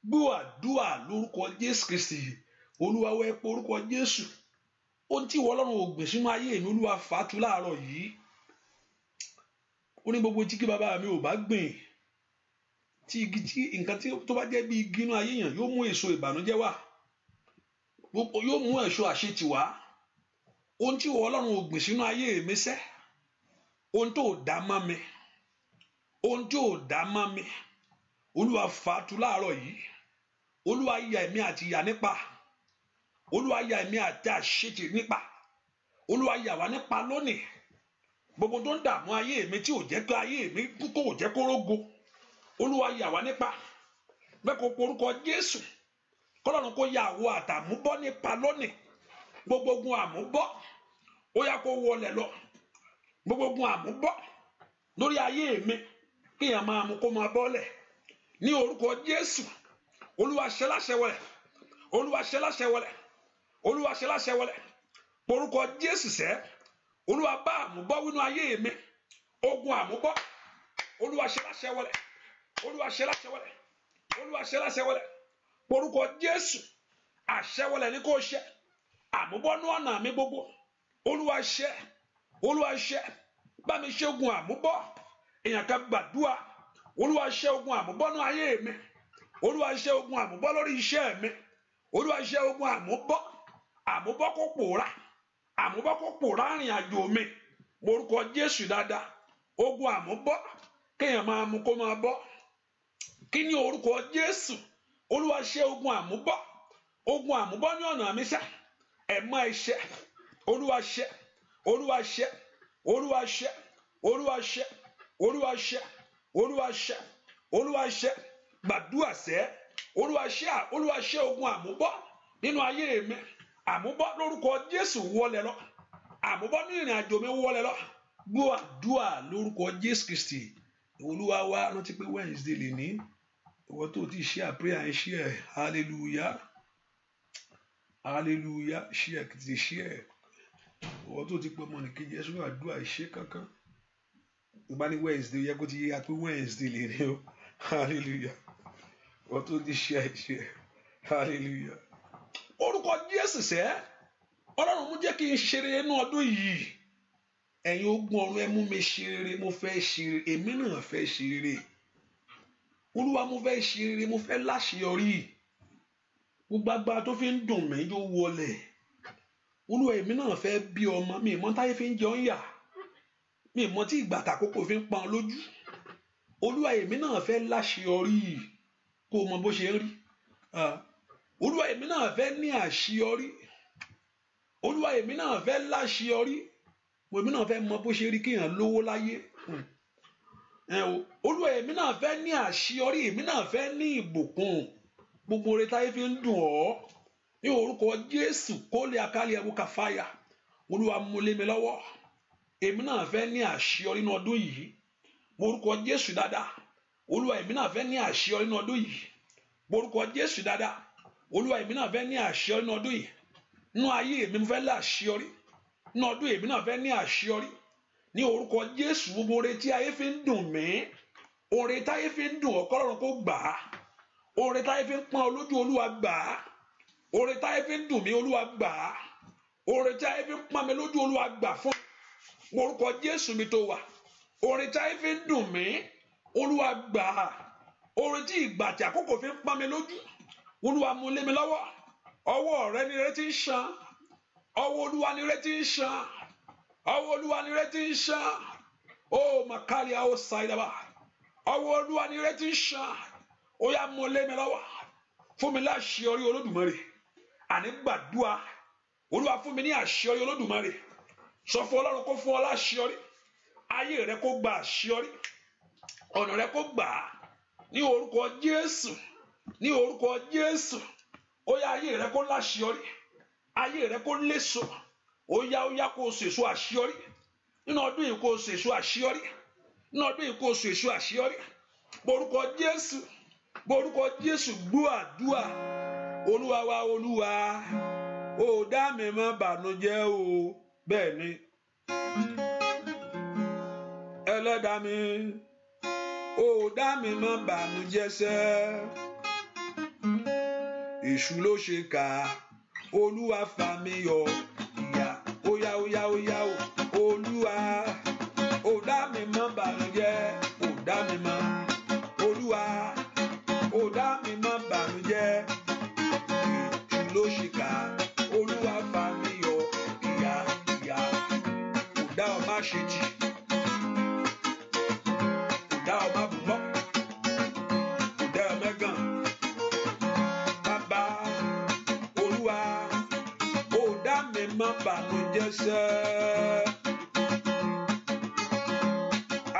gbọ́ àdúrà lórúkọ Jésù Kristi Olúwa wẹ pé orúkọ Jésù ohun tí ìwọ Ọlọ́run ò gbìn sínú ayé mi Olúwa fàtú láàárọ̀ yìí ó ní gbogbo tí kí bàbá mi ò bá gbìn tí igi tí nǹkan tí tó bá jẹ́ bí igi inú ayé yàn yóò mú èso ìbànújẹ́ wá yóò mú èso àṣetì wá ohun tí ìwọ Ọlọ́run ò gbìn sínú ayé mi sẹ́ ohun tó dá mọ́ mi ohun tí ò dá mọ́ mi Olúwa fàtú láàárọ̀ yìí Olúwa ya ẹ̀mí àti ìyà nípa Olúwa ya ẹ̀mí àti àṣetì nípa Olúwa yà wá nípa lónìí gbogbo tó ń dààmú ayé mi tí ò jẹ́ kí ayé mi kó ò jẹ́ kó rógo Olúwa yà wá nípa bẹ́ẹ̀ kó porúkọ Jésù kọ́lọ́run kó ya àwọ̀ àtàmúbọ́ nípa lónìí gbogbo ogun àmúbọ́ ó yá kó wọlẹ̀ lọ gbogbo ogun àmúbọ́ lórí ayé mi kíyàn máa mú kó máa bọ́lẹ̀ ní orúkọ Jésù Olúwa ṣe láṣẹ wọlẹ̀ Olúwa ṣe láṣẹ wọlẹ̀ Olúwa ṣe láṣẹ wọlẹ̀ porúkọ Jésù sẹ́ Olúwa bá àmúbọ́ wínú ayé mi ogun àmúbọ́ Olúwa ṣe láṣẹ wọlẹ̀ Olúwa ṣe láṣẹ wọlẹ̀ Olúwa ṣe láṣẹ wọlẹ̀ porúkọ Jésù àṣẹ wọlẹ̀ ní kó ṣe àmúbọ́ ní ọ̀nà mi gbogbo Olúwa ṣe bá mi ṣe ogun àmúbọ́ èèyàn kan gbàdúrà Olúwa ṣe ogun àmúbọ́ ní ayé mi Olúwa ṣe ogun àmúbọ́ lórí iṣẹ́ mi Olúwa ṣe ogun àmúbọ́ kó pòórá àmúbọ́ kó pòórá rìn àjò mi orúkọ Jésù dáadáa ogun àmúbọ́ kéèyàn máa mú kó máa bọ́ kí ní orúkọ Jésù Olúwa ṣe ogun àmúbọ́ ní ọ̀nà mi sẹ́ ẹ̀mọ́ iṣẹ́ Olúwa ṣe Olúwa ṣe Olúwa ṣe Olúwa ṣe Olúwa ṣe Olúwa ṣe Olúwa ṣe gbàdúrà sẹ́ Olúwa ṣe ogun àmúbọ́ nínú ayé mi àmúbọ́ lórúkọ Jésù wọlé lọ àmúbọ́ ní ìrìn àjò mi wọlé lọ gbọ́ àdúrà lórúkọ Jésù Kristi Olúwa wa rántí pé Wednesday lè ní ìwọ tó ti ṣe àpéyà ń ṣe ẹ hallelujah hallelujah ṣe ẹ kìtì ṣe ẹ ìwọ tó ti pé ọmọ nìkejì ẹ sọ àdúrà ìṣe kankan ìgbà ní Wednesday yẹ kó ti yẹ pé Wednesday lè ní o hallelujah ìwọ tó ti ṣe ẹ hallelujah orúkọ Jésù sẹ́ Ọlọ́run mú jẹ́ kí n ṣe rere nínú ọdún yìí ẹ̀yin ogun ọ̀run ẹ mú mi ṣe rere mo fẹ́ ṣe rere èmi náà fẹ́ ṣe rere Olúwa mo fẹ́ ṣe rere mo fẹ́ láṣeyọrí gbogbo agbára tó fi ń dùn mí yóò wọlẹ̀ Olúwa èmi náà fẹ́ bí ọmọ mi ìmọ̀ táyé fi ń jẹun yà mi ìmọ̀ tí ìgbà tàkókò fi ń pa ọ lójú Olúwa èmi náà fẹ́ láṣeyọrí kó o mọ bó ṣe ń rí Olúwa èmi náà fẹ́ ní àṣeyọrí Olúwa èmi náà fẹ́ láṣeyọrí èmi náà fẹ́ mọ bó ṣe rí kéèyàn lówó láyé Olúwa èmi náà fẹ́ ní àṣeyọrí èmi náà fẹ́ ní ìbùkún gbogbo oore táyé fi ń dùn ọ́ ní orúkọ Jésù kó lè akálẹ̀ ẹ̀wù kàfáyà Olúwa mú lé mi lọ́wọ́ èmi náà fẹ́ ní àṣeyọrí ní ọdún yìí orúkọ Jésù dáadáa Olúwa èmi náà fẹ́ ní àṣeyọrí ní ọdún yìí orúkọ Jésù dáadáa Olúwa èmi náà fẹ́ ní àṣeyọrí ní ọdún yìí nínú ayé mi mo fẹ́ láṣeyọrí ní ọdún èmi náà fẹ́ ní àṣeyọrí ní orúkọ Jésù gbogbo oore tí ayé fi ń dùn mí oore táyé fi ń dùn ọ́ kọ́lọ́run kó gbà á oore táyé fi ń pọ́n ọ lójú Olúwa gbà á oore táyé fi ń dùn mí Olúwa gbà á oore táyé fi ń pọ́n mi lójú Olúwa gbà fún orúkọ Jésù mi tó wà orin tí ayé fi ń dùn mí Olúwa gbà á, orin tí ìgbà tí àkókò fi ń pọ́n mi lójú Olúwa mú lé mi lọ́wọ́. Ọwọ́ rẹ ni ire ti ń ṣàn, ọwọ́ Olúwa ni ire ti ń ṣàn, ọwọ́ Olúwa ni ire ti ń ṣàn. Ó màkàlíà ó ṣàìdàbà, ọwọ́ Olúwa ni ire ti ń ṣàn. Ó yá mú lé mi lọ́wọ́, fún mi láṣeyọrí Olódùmarè. Àní gbàdúrà, Olúwa fún mi ní àṣeyọrí Olódùmarè. Sọ fún Ọlọ́run kó fún ọ láṣeyọrí, ayé rẹ kó gba àṣeyọrí, ọ̀nà rẹ kó gbà á ní orúkọ Jésù, ní orúkọ Jésù. Ó yá ayé rẹ kó láṣeyọrí, ayé rẹ kó léso. Ó yá kó so èso àṣeyọrí nínú ọdún yìí, kó so èso àṣeyọrí nínú ọdún yìí, kó so èso àṣeyọrí. Borúkọ Jésù, borúkọ Jésù, gbọ́ àdúrà. Olúwa wa Olúwa, ó dá mi má bànújẹ́ o. Bẹ́ẹ̀ ni Ẹlẹ́dàá mi, ó dá mi má bànújẹ́ sẹ́. Èṣù ló ṣe kà, Olúwa fà mí yọ. Ìyà ó yá o. Olúwa, ó dá mi má bànújẹ́, ó dá mi má. Olúwa, ó dá mi má bànújẹ́. Èṣù ló ṣe kà, Olúwa fà mí yọ. Ìyà kò dá ọ má ṣe jì, kò dá ọ má bùbọ́, kò dá ọ mẹ́gàn. Bàbá Olúwa, ó dá mi má bànújẹ́ sẹ́.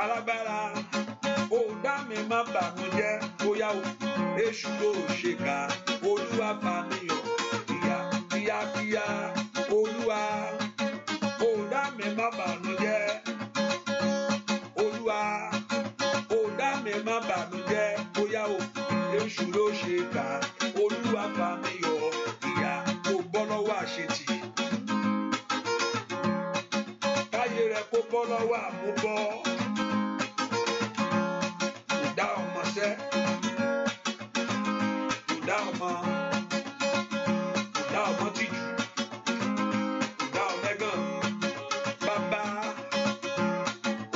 Alágbára, ó dá mi má bànújẹ́. Ó yá o, Èṣù ló ṣe kà, Olúwa fà mí yọ. Kíá, Olúwa, ó dá mi má bànújẹ́. Olúwa, ó dá mi má bànújẹ́. Ó yá o, Èṣù ló ṣe kà, Olúwa fà mí yọ. Ìyà kò bọ́ lọ́wọ́ àṣetì, káyé rẹ kó bọ́ lọ́wọ́ àmúbọ́. Kò dá ọmọ sẹ́, kò dá ọmọ tìjú, kò dá ọmọ ẹ̀gàn. Bàbá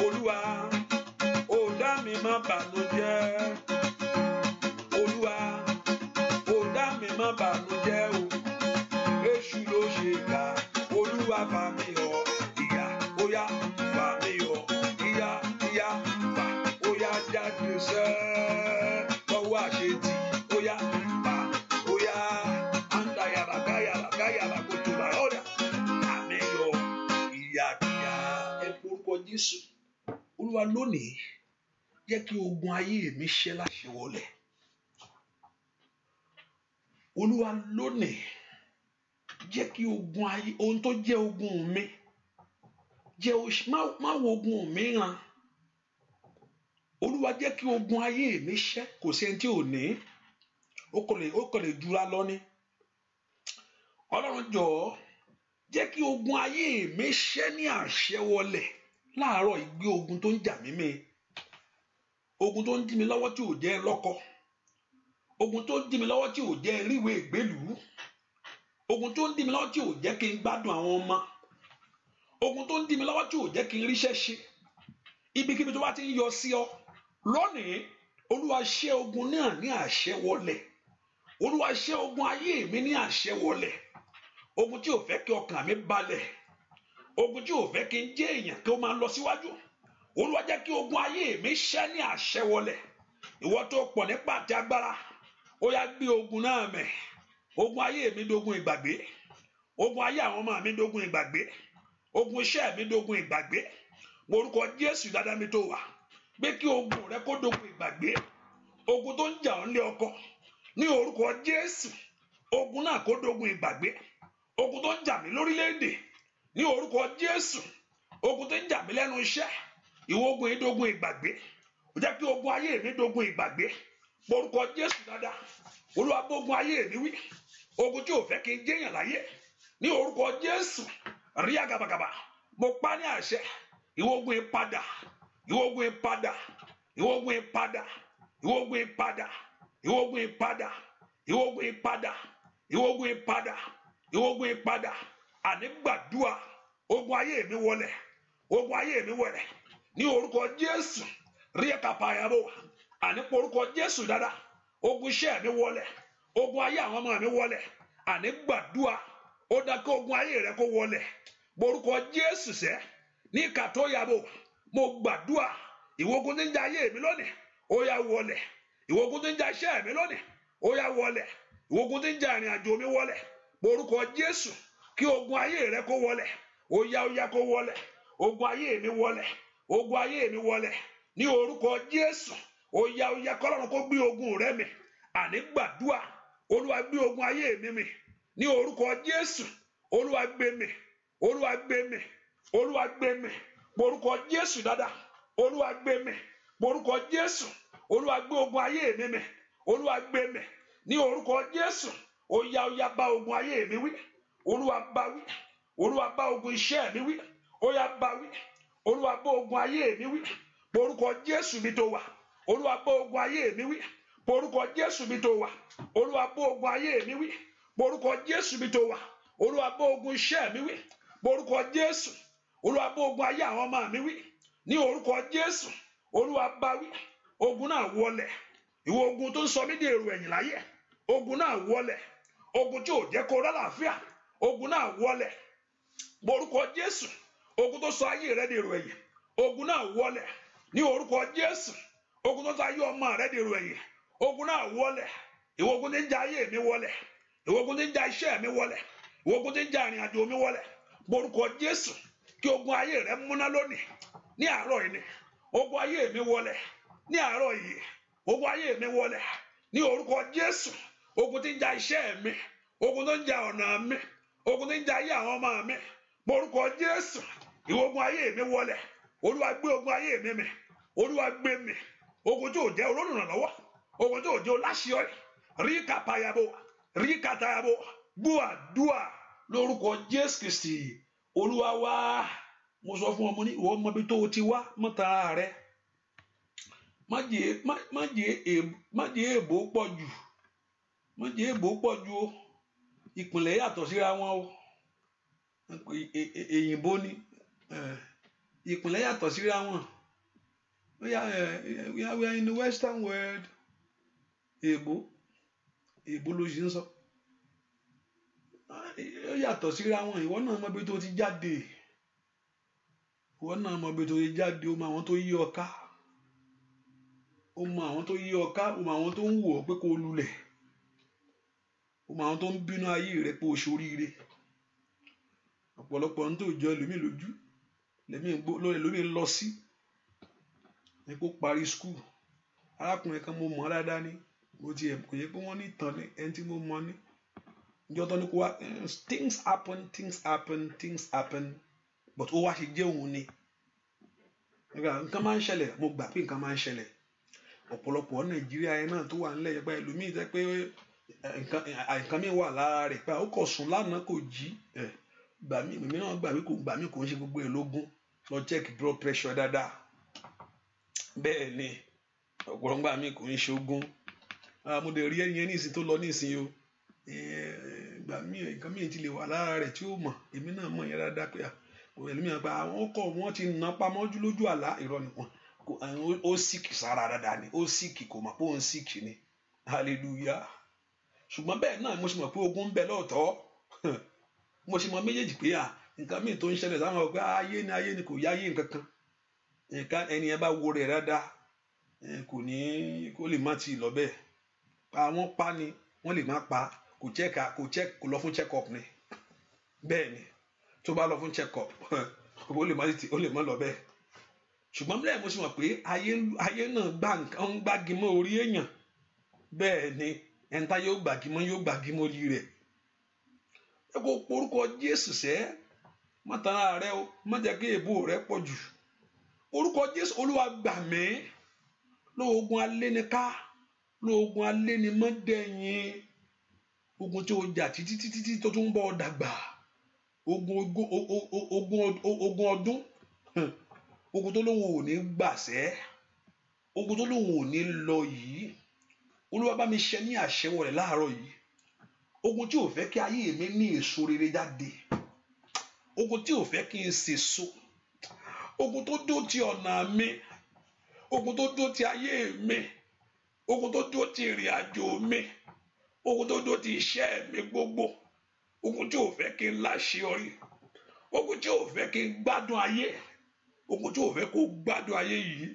Olúwa, ó dá mi má bànújẹ́. Olúwa, ó dá mi má bànújẹ́ o. Èṣù ló ṣe kà, Olúwa fà mí yọ. Ìyà ó yá fà mí yọ. Ìyà fà, ó yá jáde sẹ́ lọ́wọ́ àṣetì. Ó yá fà, ó yá àǹdà yàrá gáyàrá kò tó bá ọ̀dà. Àmì yọ ìyà kíá. Ẹ porúkọ Jésù. Olúwa lónìí, jẹ́ kí ogun ayé mi ṣẹ́ láṣẹ wọlé. Olúwa lónìí, jẹ́ kí ogun ayé, ohun tó jẹ́ ogun mi, má wo ogun mi ràn. Olúwa jẹ́ kí ogun ayé mi ṣẹ́. Kò sí ẹni tí ò ní, ó kò lè jura lọ ní. Ọlọ́run jọ̀ọ́, jẹ́ kí ogun ayé mi ṣẹ́ ní àṣẹ wọlé. Láàárọ̀ ìgbé ogun tó ń jà mí mi, ogun tó ń dí mi lọ́wọ́ tí ò jẹ́ lọ́kọ, ogun tó ń dí mi lọ́wọ́ tí ò jẹ́ ríwèé ìgbélùú, ogun tó ń dí mi lọ́wọ́ tí ò jẹ́ kí n gbádùn àwọn ọmọ, ogun tó ń dí mi lọ́wọ́ tí ò jẹ́ kí n ríṣẹ́ ṣe. Ibikíbi tó bá ti ń yọ sí ọ lónìí, Olúwa ṣẹ́ ogun náà ní àṣẹ wọlé. Olúwa ṣẹ́ ogun ayé mi ní àṣẹ wọlé. Ogun tí ò fẹ́ kí ọkàn mi balẹ̀, ogun tí ò fẹ́ kí n jẹ́ èèyàn kí ó máa lọ síwájú. Olúwa jẹ́ kí ogun ayé mi ṣẹ́ ní àṣẹ wọlé. Ìwọ tó pọ̀ nípa àti agbára, ó yá gbé ogun náà mẹ́. Ogun ayé mi dogun ìgbàgbé, ogun ayé àwọn ọmọ mi dogun ìgbàgbé, ogun iṣẹ́ mi dogun ìgbàgbé. Orúkọ Jésù dáadáa mi tó wà, gbé kí ogun rẹ kó dogun ìgbàgbé. Ogun tó ń jà ọ́ nílé ọkọ, ní orúkọ Jésù, ogun náà kó dogun ìgbàgbé. Ogun tó ń jà mí lórílẹ̀-èdè, ní orúkọ Jésù, ogun tó ń jà mí lẹ́nu iṣẹ́, ìwọ ogun yìí dogun ìgbàgbé. Ó jẹ́ kí ogun ayé mi dogun ìgbàgbé. Orúkọ Jésù dáadáa, Olúwa bógun ayé mi wí. Ogun tí ò fẹ́ kí n jẹ́yàn láyé, ní orúkọ Jésù, rí àgàbàgàbà, mo pa ní àṣẹ. Ìwọ ogun yìí padà, ìwọ ogun yìí padà, ìwọ ogun yìí padà, ìwọ ogun yìí padà, ìwọ ogun yìí padà, ìwọ ogun yìí padà, ìwọ ogun yìí padà, ìwọ ogun yìí padà. Àní gbàdúrà, ogun ayé mi wọlé, ogun ayé mi wọlé, ní orúkọ Jésù rí ẹ̀ka pàyàbò àní porúkọ Jésù dáadáa ogun iṣẹ́ mi wọlẹ̀ ogun ayé àwọn ọmọ mi wọlẹ̀ àní gbàdúà ó dá kí ogun ayé rẹ kó wọlẹ̀ porúkọ Jésù sẹ́ ní kàtó yàbò mo gbàdúà ìwọ ogun tí ń jà ayé mi lónìí ó yá wọlẹ̀ ìwọ ogun tí ń jà iṣẹ́ mi lónìí ó yá wọlẹ̀ ìwọ ogun tí ń jà ìrìn àjò mi wọlẹ̀ porúkọ Jésù kí ogun ayé rẹ kó wọlẹ̀ ó yá kó wọlẹ̀ ogun ayé mi wọlẹ̀ ogun ayé mi wọlẹ̀ ní orúkọ Jésù ó yá kọ́lọ́run kó gbé ogun rẹ mì àní gbàdúà Olúwa gbé ogun ayé mi mì ní orúkọ Jésù Olúwa gbé mì Olúwa gbé mì Olúwa gbé mì porúkọ Jésù dáadáa Olúwa gbé mì porúkọ Jésù Olúwa gbé ogun ayé mi mì Olúwa gbé mì ní orúkọ Jésù ó yá bá ogun ayé mi wí Olúwa bá wí Olúwa bá ogun iṣẹ́ mi wí ó yá bá wí Olúwa bá ogun ayé mi wí porúkọ Jésù mi tó wà Olúwa bá ogun ayé mi wí porúkọ Jésù mi tó wà Olúwa bá ogun ayé mi wí porúkọ Jésù mi tó wà Olúwa bá ogun iṣẹ́ mi wí porúkọ Jésù Olúwa bá ogun ayé àwọn ọmọ mi wí ní orúkọ Jésù Olúwa bá wí ogun náà wọlẹ̀ ìwọ ogun tó ń sọ mí di èrò ẹ̀yìn láyé ogun náà wọlẹ̀ ogun tí ò jẹ́ kó lálàáfíà ogun náà wọlẹ̀ porúkọ Jésù ogun tó sọ ayé rẹ di èrò ẹ̀yìn ogun náà wọlẹ̀ ní orúkọ Jésù ogun tó sọ ayé ọmọ rẹ di èrò ẹ̀yìn ogun náà wọlẹ̀ ìwọ ogun tí ń jà ayé mi wọlẹ̀ ìwọ ogun tí ń jà iṣẹ́ mi wọlẹ̀ ìwọ ogun tí ń jà ìrìn àjò mi wọlẹ̀ porúkọ Jésù kí ogun ayé rẹ múná lónìí ní àárọ̀ yìí ni ogun ayé mi wọlẹ̀ ní àárọ̀ yìí ogun ayé mi wọlẹ̀ ní orúkọ Jésù ogun tí ń jà iṣẹ́ mi ogun tó ń jà ọ̀nà mi ogun tí ń jà ayé àwọn ọmọ mi porúkọ Jésù ìwọ ogun ayé mi wọlẹ̀ Olúwa gbé ogun ayé mi mì Olúwa gbé mì ogun tí ò jẹ́ olórùnrànlọ́wọ́ ogun tí ò jẹ́ oláṣíọ́rì rí kàpáyàbò rí kàtàyàbò gbúàdúà lórúkọ Jésù Kristi Olúwa wá mo sọ fún ọmọ ní ìwọ ọmọ bí tó o ti wá mọ́ta rẹ má jẹ́ èbó pọ̀ jù má jẹ́ èbó pọ̀ jù o ìpìlẹ̀ yàtọ̀ síra wọn o èyìnbó ni ìpìlẹ̀ yàtọ̀ síra wọn we are in the western world èbó ló ṣe ń sọ ó yàtọ̀ síra wọn ìwọ náà mọ bí tó ti jáde ìwọ náà mọ bí tó ti jáde ó mọ àwọn tó yí ọ ká ó mọ àwọn tó yí ọ ká ó mọ àwọn tó ń wò ọ pé kó lulẹ̀ ó mọ àwọn tó ń bínú ayé rẹ pé o ṣoríire ọ̀pọ̀lọpọ̀ ń tó jọ ẹlòmíì lójú lẹ́mìí lọ sí ní kó parí skul arákùnrin kan mo mọ̀ dáadáa ní mo ti ẹ̀ kò yẹ pé wọ́n ní ìtàn ní ẹni tí mo mọ̀ ní ìjọ tó ní kó wá things happen but ó wá ṣe jẹ́ òun ni nǹkan máa ń ṣẹlẹ̀ mo gbà pé nǹkan máa ń ṣẹlẹ̀ ọ̀pọ̀lọpọ̀ Nàìjíríà yẹn náà tó wà nílẹ̀ yẹn pé ẹlòmíì jẹ́ pé nǹkan mi wà lára rẹ̀ pé ó kọ̀ sùn lánàá kò jí gbà mí náà gbà mí kò ń ṣe gbogbo ẹ̀ lógún lọ check blood pressure dáadáa bẹ́ẹ̀ ni ọ̀pọ̀lọpọ̀ mi kò ń ṣe ogún mo dẹ̀ rí ẹni yẹn ní ìsìn tó lọ ní ìsìn o gbà mí nǹkan mi ti lè wà lára rẹ̀ tí ó mọ̀ èmi náà mọ̀ yẹn dáadáa pé ẹlòmíràn pa àwọn ọkọ̀ wọn ti nà pamọ́jú lójú àlá irọ́ nìkan ó síkì sára dáadáa ni ó síkì kò mọ̀ pé òun síkì ni hallelujah ṣùgbọ́n bẹ́ẹ̀ náà mo sì mọ̀ pé ogun ń bẹ lọ́ọ̀tọ̀ mo sì mọ̀ méjèèjì pé nǹkan míì tó ń ṣẹlẹ̀ sáwọn ọgbà ayé ni kò yáyé nǹkan ẹni ẹ bá wo rẹ̀ dáadáa kò ní kó lè má ti lọ bẹ́ẹ̀ àwọn pa ni wọ́n lè má pa kò lọ fún check up ni bẹ́ẹ̀ ni tó bá lọ fún check up ó lè má lọ bẹ́ẹ̀ ṣùgbọ́n bẹ́ẹ̀ mo sì mọ̀ pé ayé náà ń gbági mọ́ orí èèyàn bẹ́ẹ̀ ni ẹni tá yóò gbági mọ́ orí rẹ̀ ẹ kó porúkọ Jésù sẹ́ má tara rẹ o má jẹ́ kí èbó rẹ pọ̀ jù orúkọ Jésù Olúwa gbà mí lóògùn aléniká lóògùn alénimọ́dẹ̀yìn ogun tí o jà títí tó tún bọ́ dàgbà ogun ọdún ogun tó lóun ò ní gbàṣẹ́ ogun tó lóun ò ní lọ yìí Olúwa bá mi ṣe ní àṣẹwọ rẹ̀ láàárọ̀ yìí ogun tí ò fẹ́ kí ayé mi ní èso rere jáde ogun tí ò fẹ́ kí n sèso ogun tó dúró ti ọ̀nà mi, ogun tó dúró ti ayé mi, ogun tó dúró ti ìrìn àjò mi, ogun tó dúró ti iṣẹ́ mi gbogbo, ogun tí ò fẹ́ kí n láṣeyọrí, ogun tí ò fẹ́ kí n gbádùn ayé, ogun tí ò fẹ́ kó gbádùn ayé yìí,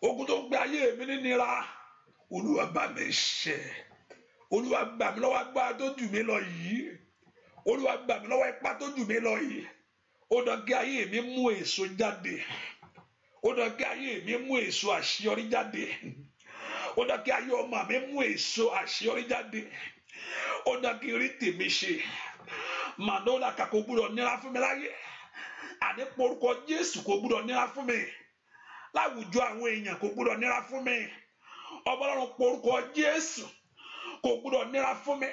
ogun tó gbé ayé mi nínira, Olúwa bá mi ṣẹ́, Olúwa gbà mí lọ́wọ́ agbára tó jù mí lọ yìí, Olúwa gbà mí lọ́wọ́ ipá tó jù mí lọ yìí. Ó dán kí ayé mi mú èso jáde, ó dán kí ayé mi mú èso àṣeyọrí jáde, ó dán kí ayé ọmọ mi mú èso àṣeyọrí jáde, ó dán kí rí tèmi ṣe. Màdọ́là kà kò gbúdọ̀ nira fún mi láyé, àní porúkọ Jésù kò gbúdọ̀ nira fún mi, láwùjọ àwọn èèyàn kò gbúdọ̀ nira fún mi. Ọba Ọlọ́run porúkọ Jésù kò gbúdọ̀ nira fún mi,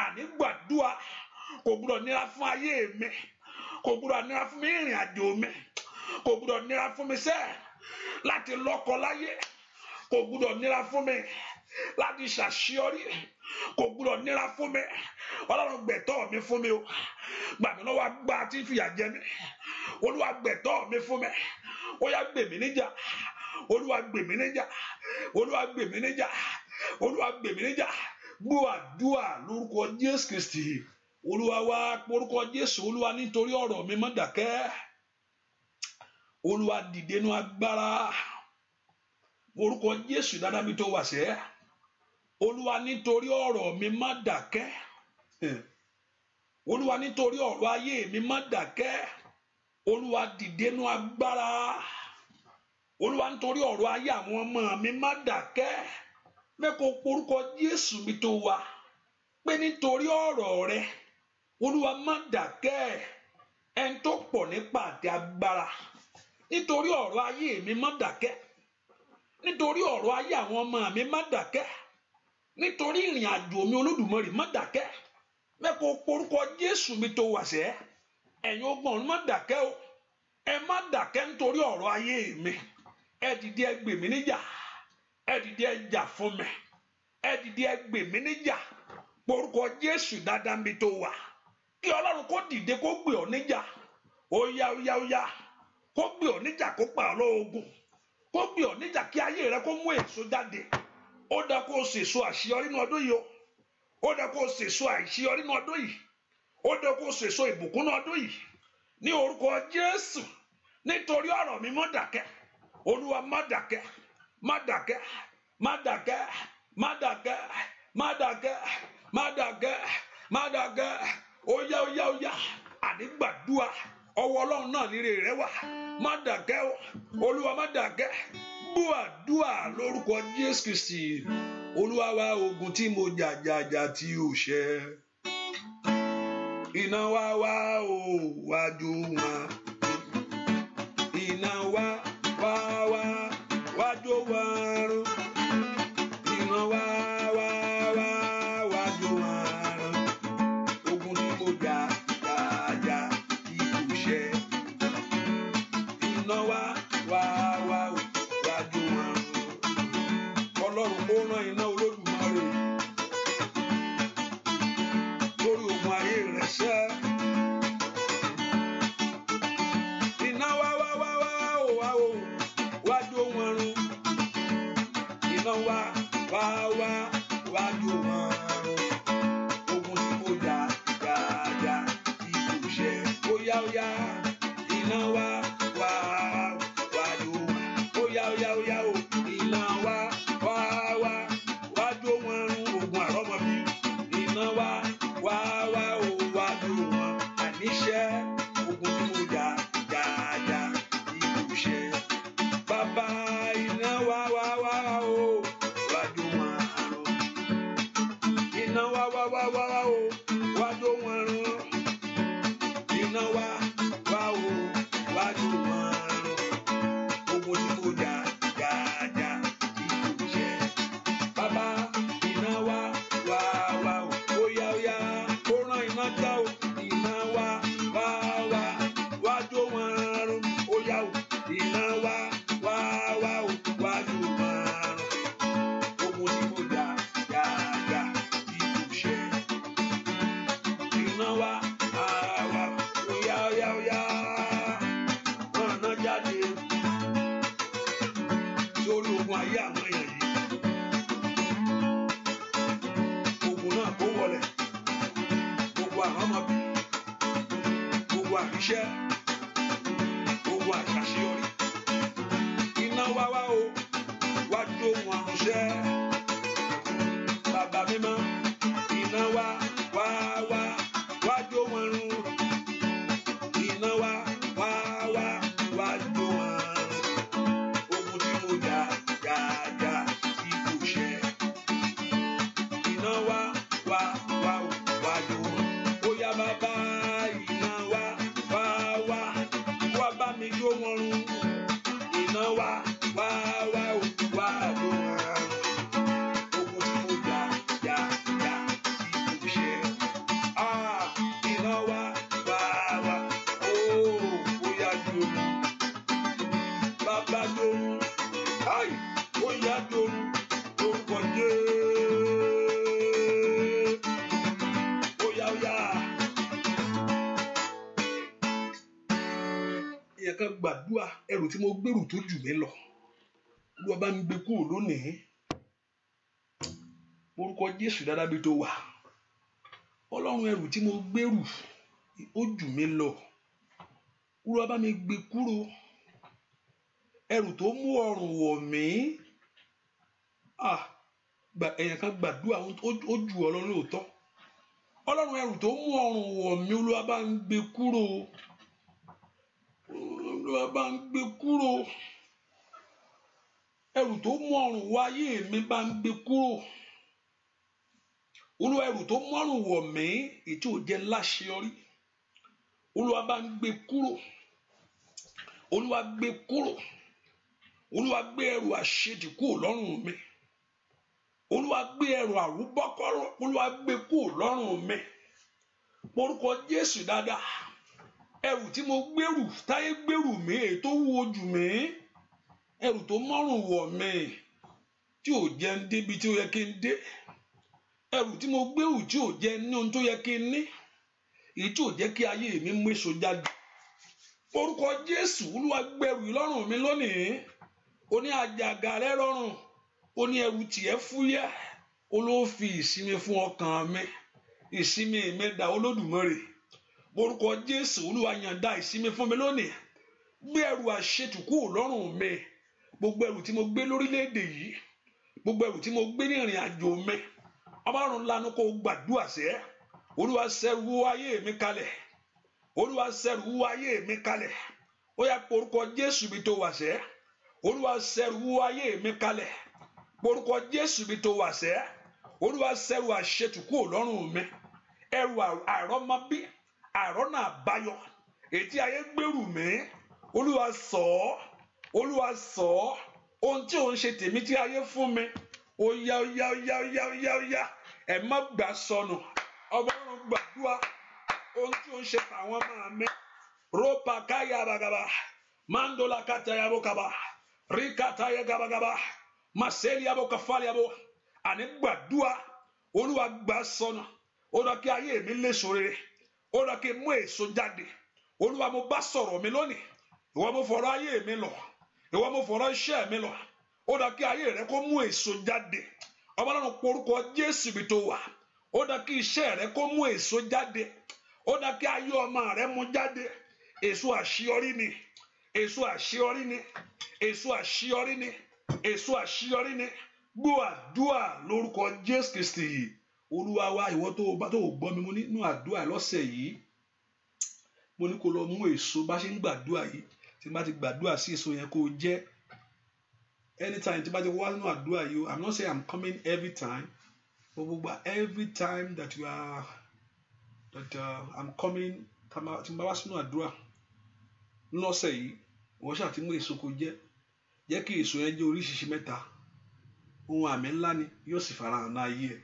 àní gbàdúrà kò gbúdọ̀ nira fún ayé mi, kò gbúdọ̀ nira fún mi ìrìn àjò mi, kò gbúdọ̀ nira fún mi sẹ́ láti lọ́kọ láyé, kò gbúdọ̀ nira fún mi láti ṣàṣeyọrí, kò gbúdọ̀ nira fún mi. Ọlọ́run gbẹ̀tọ́ mi fún mi o, gbà mí lọ́wọ́ agbára tí ń fìyà jẹ mí, Olúwa gbẹ̀tọ́ mi fún mi, ó yá gbè mí níjà, Olúwa gbè mí níjà, Olúwa gbè mí níjà, Olúwa gbè mí níjà. Gbọ́ àdúrà lórúkọ Jésù Kristi, Olúwa wá porúkọ Jésù. Olúwa nítorí ọ̀rọ̀ mi má dákẹ́, Olúwa dìde nínú agbára, orúkọ Jésù dáadáa mi tó wà sẹ́, Olúwa nítorí ọ̀rọ̀ mi má dákẹ́, Olúwa nítorí ọ̀rọ̀ ayé mi má dákẹ́, Olúwa dìde nínú agbára, Olúwa nítorí ọ̀rọ̀ ayé àwọn ọmọ mi má dákẹ́. Mẹ́kọ̀ọ́ porúkọ Jésù mi tó wà pé nítorí ọ̀rọ̀ rẹ, Olúwa má dákẹ́, ẹni tó pọ̀ nípa àti agbára, nítorí ọ̀rọ̀ ayé mi má dákẹ́, nítorí ọ̀rọ̀ ayé àwọn ọmọ mi má dákẹ́, nítorí ìrìn àjò mi Olódùmarè má dákẹ́. Mẹ́kọ̀ọ́ porúkọ Jésù mi tó wà sẹ́, ẹ̀yin ogun ọ̀run má dákẹ́ o, ẹ má dákẹ́ nítorí ọ̀rọ̀ ayé mi. Ẹ dìde ẹ gbè mí níjà, ẹ dìde ẹ jà fún mi, ẹ dìde ẹ gbè mí níjà, porúkọ Jésù dáadáa mi tó wà, kí Ọlọ́run kó dìde kó gbè ọ́ níjà, ó yá ó yá ó yá, kó gbè ọ́ níjà, kó pa ọ́ lógun, kó gbè ọ́ níjà, kí ayé rẹ kó mú èso jáde. Ó dá kó o sèso àṣeyọrí nínú ọdún yìí o, ó dá kó o sèso àṣeyọrí nínú ọdún yìí, ó dá kó o sèso ìbùkún nínú ọdún yìí, ní orúkọ Jésù. Nítorí ọ̀rọ̀ mi má dákẹ́, Olúwa má dákẹ́, má dákẹ́, má dákẹ́, má dákẹ́, má dákẹ́, má dákẹ́, má dákẹ́. Ó yá ó yá ó yá, àní gbàdúrà, ọwọ́ Ọlọ́run náà níre rẹ wà, má dákẹ́ o, Olúwa má dákẹ́. Gbọ́ àdúrà lórúkọ Jésù Kristi, Olúwa wá ogun tí mo jàjàjà tí ò ṣẹ, iná wá wá o wájú wọn, iná wá wá wá wájú wọn, iná wá wá wá wájú wọn, ogun tí mo jàjàjà tí kò ṣẹ, iná wá wá wá wájú wọn. Ọlọ́run kó rán iná Olódùmarè lórí ogun ayé rẹ ṣẹ. Iná wá wá wá wá wá o wájú wọn run, iná wá wá wá wájú wọn run, ogun tí mo jà tí kò ṣẹ. Ó yá ó yá, iná wá wá wájú wọn, ó yá ó yá ó yá o, iná wá wá wá wájú wọn run, ogun àrọ́mọbí, iná wá wá wá o wájú wọn, àníṣe ogun tí mo jà tí kò ṣẹ. Bàbá iná wá wá wá o wájú wọn run, ogun ayé àwọn èèyàn yìí ogun náà kó wọlé gbogbo àrọ́mọbí gbogbo àríṣẹ́ gbogbo àṣàṣeyọrí iná wá wá o wá jó ohun àrùnṣẹ́ bàbá mímọ́ iná wá wá wá wá jó ohun àrùn iná wá wá wá wá jó ohun àrùn ogun tí mo jà jà jà tí kò ṣẹ iná wá wá wá wá jó ohun ó yá bàbá iná wá wá wá wá bá mi jó wọn run iná wá wá wá wá jó wọn ogun tí mo jà jà jà tí kò ṣẹ iná wá wá wá ó yá jó wọn bàbá jó wọn ó yá jó wọn lórúkọ Jésù ó yá ó yá. Ìyẹn kan gbàdúrà ẹrù tí mo gbèrú tó jù mí lọ Olúwa bá mi gbé kúrò lónìí orúkọ Jésù dáadáa bí tó wà Ọlọ́run ẹrù tí mo gbèrú ó jù mí lọ Olúwa bá mi gbé kúrò ẹrù tó mú ọrùn wọ̀ mí ẹ̀yàn kan gbàdúrà ó jù Ọlọ́run lóòótọ́ Ọlọ́run ẹrù tó mú ọrùn wọ̀ mí Olúwa bá ń gbé kúrò Olúwa bá ń gbé kúrò ẹrù tó mú ọrùn wọ ayé mi bá ń gbé kúrò Olúwa ẹrù tó mú ọrùn wọ̀ mí ètí ò jẹ́ láṣeyọrí Olúwa bá ń gbé kúrò Olúwa gbé kúrò Olúwa gbé ẹrù àṣetì kúrò lọ́rùn mi Olúwa gbé ẹrù àrúbọ́kọ́rọ́ Olúwa gbé kúrò lọ́rùn mi orúkọ Jésù dáadáa ẹrù tí mo gbèrú táyé gbèrú mi èyí tó wúwo jù mí ẹrù tó mọ́rùn wọ̀ mí tí ò jẹ́ ń débi tí ó yẹ kí n dé ẹrù tí mo gbèrú tí ò jẹ́ ní ohun tó yẹ kí n ní èyí tí ò jẹ́ kí ayé mi mú èso jáde orúkọ Jésù Olúwa gbẹrù lọ́rùn mi lónìí ó ní àjàgà rẹ rọrùn ó ní ẹrù tìẹ fúyẹ́ Olúwa fi ìsinmi fún ọkàn mi ìsinmi mi dá Olódùmarè orúkọ Jésù Olúwa yànda ìsinmi fún mi lónìí gbé ẹrù àṣetù kúrò lọ́rùn mi gbogbo ẹrù tí mo gbé lórílẹ̀‐èdè yìí gbogbo ẹrù tí mo gbé ní ìrìn àjò mi Ọlọ́run lanu kó gbàdúrà sẹ́ Olúwa ṣẹ́rù ayé mi kalẹ̀ Olúwa ṣẹ́rù ayé mi kalẹ̀ ó yá porúkọ Jésù bí tó wà sẹ́ Olúwa ṣẹ́rù ayé mi kalẹ̀ porúkọ Jésù bí tó wà sẹ́ Olúwa ṣẹ́rù àṣetù kúrò lọ́rùn mi ẹrù àrọ́mọbí àrọ́nà àbáyọ ètí ayé gbèrú mi Olúwa sọ Olúwa sọ ohun tí òun ṣe tèmi tí ayé fún mi ó yá ó yá ó yá ó yá ó yá ó yá ẹ má gbà sọnù Ọlọ́run gbàdúrà ohun tí òun ṣe tàwọn máa mi ropa káyà bagaba mandola kata yabo kaba rikata ya gabagaba maseli yabo kafali yabo àní gbàdúrà Olúwa gbà sọnù ó lọ kí ayé mi léso rere ó lọ kí mú èso jáde Olúwa mo bá sọ̀rọ̀ mi lónìí ìwọ mo fọ̀rọ̀ ayé mi lọ ìwọ mo fọ̀rọ̀ iṣẹ́ mi lọ ó lọ kí ayé rẹ kó mú èso jáde Ọlọ́run porúkọ Jésù bí tó wà ó lọ kí iṣẹ́ rẹ kó mú èso jáde ó lọ kí ayé ọmọ rẹ mú jáde èso àṣeyọrí ni èso àṣeyọrí ni èso àṣeyọrí ni èso àṣeyọrí ni gbọ́ àdúrà lórúkọ Jésù Kristi Olúwa wa ìwọ tó gbọ́ mi mo nínú àdúrà lọ́sẹ̀ yìí mo ní kó lọ mú èso bá ṣe ń gbàdúrà yìí tí n bá ti gbàdúrà sí èso yẹn kó jẹ anytime tí n bá ti wá nínú àdúrà yìí I'm not saying I'm coming every time but gbogbo every time that you are I'm coming tí n bá wá sínú àdúrà lọ́sẹ̀ yìí wọ́n ṣáà ti mú èso kó jẹ́ kí èso yẹn jẹ́ oríṣiríṣi mẹ́ta ohun àmì ńlá ni yóò sì farahàn náà ayé ẹ̀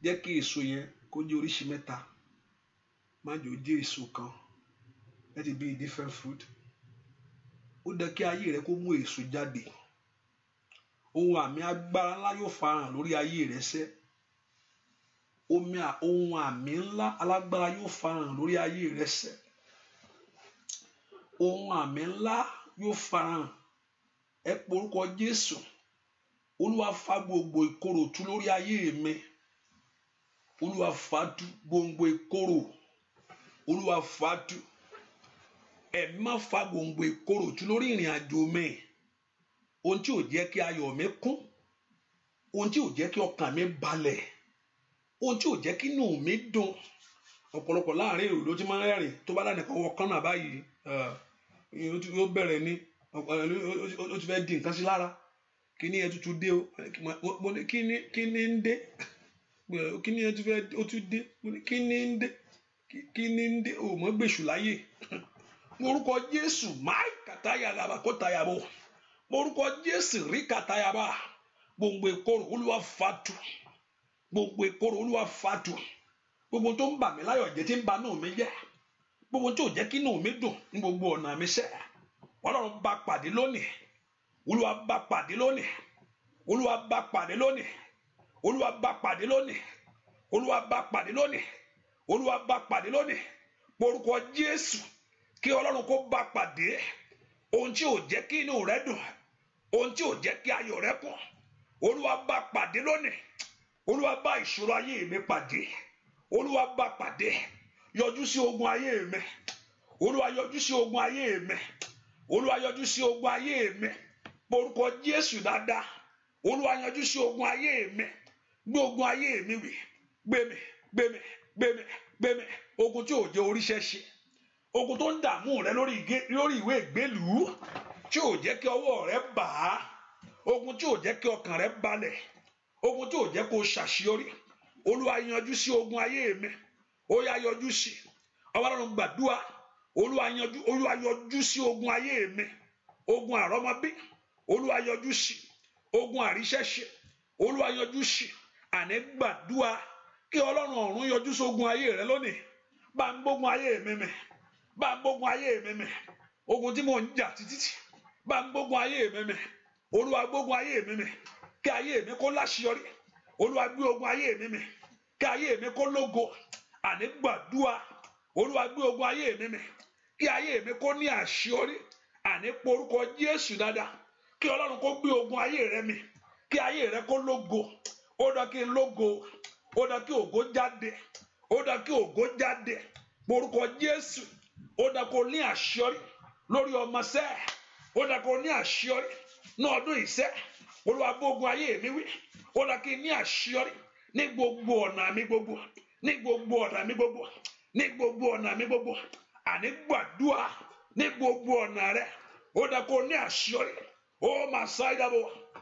jẹ́ kí èso yẹn kó jẹ́ oríṣi mẹ́ta má jò jẹ́ èso kan let it be a different fruit ó dẹ́ kí ayé rẹ kó mú èso jáde ohun àmì agbára ńlá yóò farahàn lórí ayé rẹ sẹ́ ohun àmì ńlá alágbára yóò farahàn lórí ayé rẹ sẹ́ ohun àmì ńlá yóò farahàn ẹ porúkọ Jésù. Olúwa fà gbogbo ìkorò tú lórí ayé mi. Olúwa fà tú gbogbo ìkorò. Olúwa fà tú. Ẹ má fà gbogbo ìkorò tú lórí ìrìn àjò mi. Ohun tí ò jẹ́ kí ayọ̀ mi kún, ohun tí ò jẹ́ kí ọkàn mi balẹ̀, ohun tí ò jẹ́ kí inú mi dùn. Ọ̀pọ̀lọpọ̀ láàrin èrò ló ti máa ń rẹ́rìn tó bá lánàá wọ kánà báyìí ó bẹ̀rẹ̀ ní ó ti fẹ́ di nǹkan sí lára. Kíní ẹ tuntun dé o, kíní ń dé, kíní ẹ tún fẹ́ ó tún dé, kíní ń dé, kíní ń dé, o mọ̀ gbèsù láyè. Orúkọ Jésù máì kàtáyà làbà kó tayà bò. Orúkọ Jésù rí kàtáyà bá. Gbogbo ìkorò Olúwa fà tú. Gbogbo ìkorò Olúwa fà tú. Gbogbo tó ń bà mí láyọ̀ jẹ́ tí ń bà inú mi jẹ́. Gbogbo tí ò jẹ́ kí inú mi dùn ní gbogbo ọ̀nà mi sẹ́. Ọlọ́run bá pàdé lónìí. Olúwa bá pàdé lónìí. Olúwa bá pàdé lónìí. Olúwa bá pàdé lónìí. Olúwa bá pàdé lónìí. Olúwa bá pàdé lónìí. Orúkọ Jésù kí Ọlọ́run kó bá pàdé. Ohun tí ò jẹ́ kí inú rẹ dùn, ohun tí ò jẹ́ kí ayọ̀ rẹ kún, Olúwa bá pàdé lónìí. Olúwa bá ìṣòro ayé mi pàdé. Olúwa bá pàdé. Yọjú sí ogun ayé mi. Olúwa yọjú sí ogun ayé mi. Olúwa yọjú sí ogun ayé mi. Orúkọ Jésù dáadáa. Olúwa yọjú sí ogun ayé mi. Gbé ogun ayé mi wì. Gbé mi, gbé mi, gbé mi, gbé mi. Ogun tí ò jẹ́ oríṣẹ́ ṣe. Ogun tó ń dààmú rẹ lórí ìwé ìgbélùú tí ò jẹ́ kí ọwọ́ rẹ bà á. Ogun tí ò jẹ́ kí ọkàn rẹ balẹ̀. Ogun tí ò jẹ́ kó ṣàṣeyọrí. Olúwa yanjú sí ogun ayé mi. Ó yá yọjú sí. Ọlọ́run gbàdúrà. Olúwa yọjú sí ogun ayé mi. Ogun àrọ́mọbí. Olúwa yọjú sí. Ogun àríṣẹ́ṣe. Olúwa yọjú sí. Àní gbàdúrà kí Ọlọ́run ọ̀run yọjú sí ogun ayé rẹ lónìí. Bá ń gbógun ayé mi mì. Bá ń gbógun ayé mi mì. Ogun tí mò ń jà títí. Bá ń gbógun ayé mi mì. Olúwa gbógun ayé mi mì. Kí ayé mi kó láṣeyọrí. Olúwa gbé ogun ayé mi mì. Kí ayé mi kó lógo. Àní gbàdúrà. Olúwa gbé ogun ayé mi mì. Kí ayé mi kó ní àṣeyọrí. Àní porúkọ Jésù dáadáa. Kí Ọlọ́run kó gbé ogun ayé rẹ mì. Kí ayé rẹ kó lógo. Ó dá kí n lógo. Ó dá kí ògo jáde. Ó dá kí ògo jáde. Porúkọ Jésù. Ó dá kó ní àṣeyọrí lórí ọmọ sẹ́. Ó dá kó ní àṣeyọrí ní ọdún ìṣẹ́. Olúwa bá ogun ayé mi wí. Ó dá kí n ní àṣeyọrí ní gbogbo ọ̀nà mi gbogbo. Ní gbogbo ọ̀nà mi gbogbo. Ní gbogbo ọ̀nà mi gbogbo. Àní gbàdúrà ní gbogbo ọ̀nà rẹ. Ó dá kó ní àṣeyọrí. Ó máa ṣáìdàbò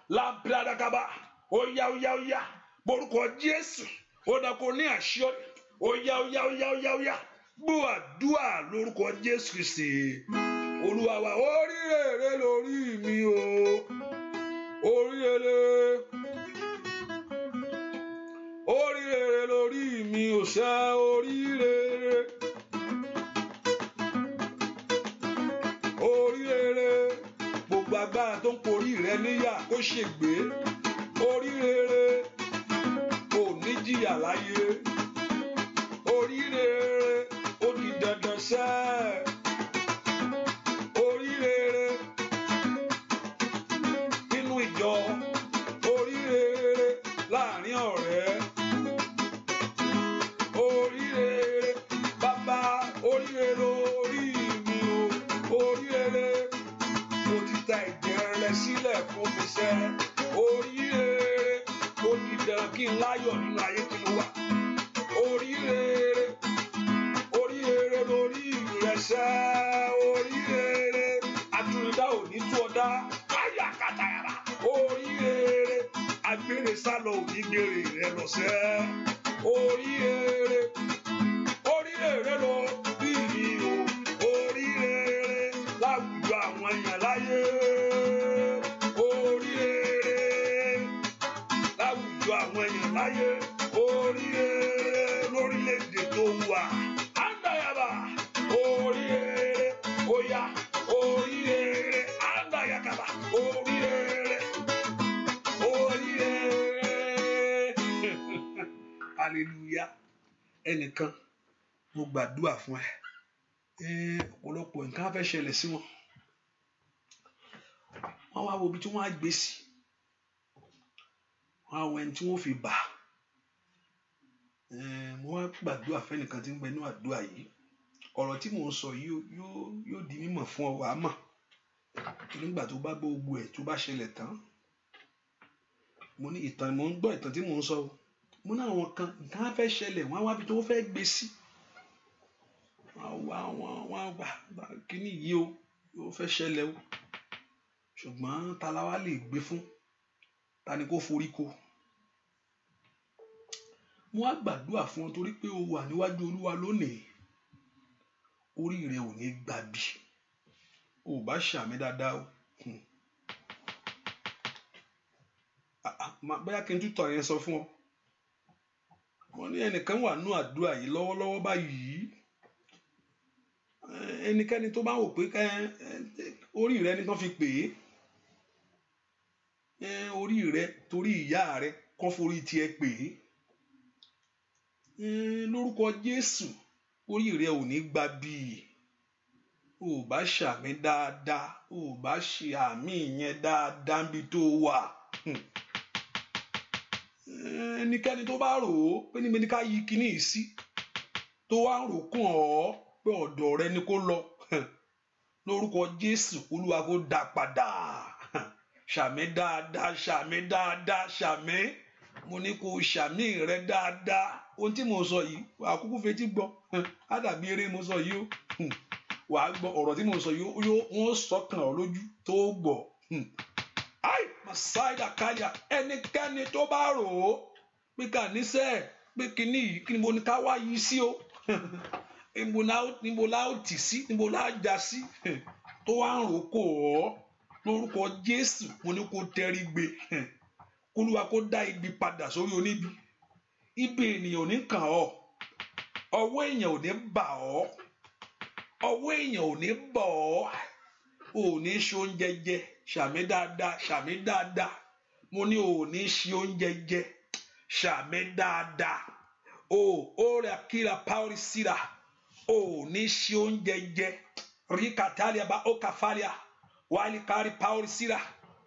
lábíradàkàbà. Ó yá ó yá ó yá. Porúkọ Jésù. Ó dá kó ní àṣeyọrí. Ó yá ó yá ó yá ó yá ó yá. Gbọ́ àdúrà lórúkọ Jésù Kristi. Olúwa wa oríire lórí mi o. Oríire. Oríire lórí mi ò ṣe oríire. Oríire. Gbogbo agbára tó ń porí rẹ níyà kó ṣègbé. Oríire. Ò ní jìyà láyé. Oríire. Ó di dandan sẹ́. Oríire. Nínú ìjọ. Oríire. Láàrin ọ̀rẹ́. Oríire. Bàbá oríire lórí mi o. Oríire. Mo ti ta ẹ̀jẹ̀ rẹ sílẹ̀ fún mi sẹ́. Oríire. Ó di dandan kí n láyọ̀ nínú ayé tí mo wà. Oríire. Oríire lórí rẹ sẹ́. Oríire. Atúndá ò ní tú ọ̀dá. Káyà kàtàyàrá. Oríire. Agbére sálọ ò ní gbére rẹ lọ sẹ́. Oríire. Oríire lọ bí mi o. Oríire láwùjọ àwọn èèyàn láyé. Oríire láwùjọ àwọn èèyàn láyé. Oríire lórílẹ̀-èdè tó wà. Ándàyàbà. Oríire. Óyá. Oríire. Ándàyàkàbà. Oríire. Oríire. Hallelujah. Ẹnìkan mo gbàdúrà fún ẹ. Ọ̀pọ̀lọpọ̀ nǹkan fẹ́ ṣẹlẹ̀ sí wọn. wọ́n wá wo ibi tí wọ́n á gbé sí, wọ́n á wo ẹni tí wọ́n fi bà. Mo wá gbàdúrà fẹ́nìkan tí ń gbé inú àdúrà yìí, ọ̀rọ̀ tí mò ń sọ yìí yóò di mímọ̀ fún ọ, wàá mọ̀ nígbà tó bá gbọ́ gbogbo ẹ̀ tó bá ṣẹlẹ̀ tán. Mo ní ìtàn, mò ń gbọ́ ìtàn tí mò ń sọ, mo ní àwọn kan nǹkan á fẹ́ ṣẹlẹ̀, wọ́n á wá ibi tó fẹ́ gbé sí, wọ́n á gbà kíní yìí o yóò fẹ́ ṣẹlẹ̀ o, ṣùgbọ́n ta la wá lè gbé fún, ta ni kó forí ko. Mo wá gbàdúrà fún ọ torí pé o wà níwájú Olúwa lónìí, orí rẹ ò ní gbàbí, o bá ṣàmì dáadáa o. Bóyá kí n tún tọ̀ yẹn sọ fún ọ. Mo ní ẹnìkan wà nínú àdúrà yìí lọ́wọ́lọ́wọ́ báyìí, ẹnikẹ́ni tó bá wò pé orí rẹ ni kán fi pè é, orí rẹ torí ìyá rẹ kán forí tiẹ̀ pè é, lórúkọ Jésù orí rẹ ò ní gbàbí. O bá ṣàmì dáadáa, o bá ṣe àmì yẹn dáadáa níbi tó wà. Ẹnikẹ́ni tó bá rò ó pé níbi ní ká yí kíní yìí sí, tó wá rò kàn ọ́ pé ọ̀dọ̀ rẹ ni kó lọ, lórúkọ Jésù Olúwa kó dá padà. Ṣàmì dáadáa, ṣàmì dáadáa, ṣàmì. Mo ní kó ṣàmì rẹ dáadáa. Ohun tí mo sọ yìí wàá kúkú fetí gbọ́, á dàbí eré mo sọ yìí o. Wàá gbọ́ ọ̀rọ̀ tí mo sọ yìí wọ́n sọkàn ọ lójú tó gbọ́. Ai masaida kaya, ẹnikẹ́ni tó bá rò ó pé kà níṣẹ́ pé kíní yìí kí ni mo ní ká wá yí sí o, níbo la ó tì sí, níbo la á já sí, tó wá ń rò kò ọ́, lórúkọ Jésù mo ní kó tẹrí gbé, k'Olúwa kó dá ibi padà sórí oníbi. Ibi ènìyàn ò ní kàn ọ́, ọwọ́ èèyàn ò ní bà ọ́, ọwọ́ èèyàn ò ní bọ̀ ọ́, ò ní ṣe oúnjẹ jẹ. Ṣàmì dáadáa, ṣàmì dáadáa. Mo ní ò ní ṣe oúnjẹ jẹ, ṣàmì dáadáa. Ó rẹ̀ kíra pàórí síra, ò ní ṣe oúnjẹ jẹ. Rí kàtàlíà bá ó kàfàlíà, wàlí kárí pàórí síra,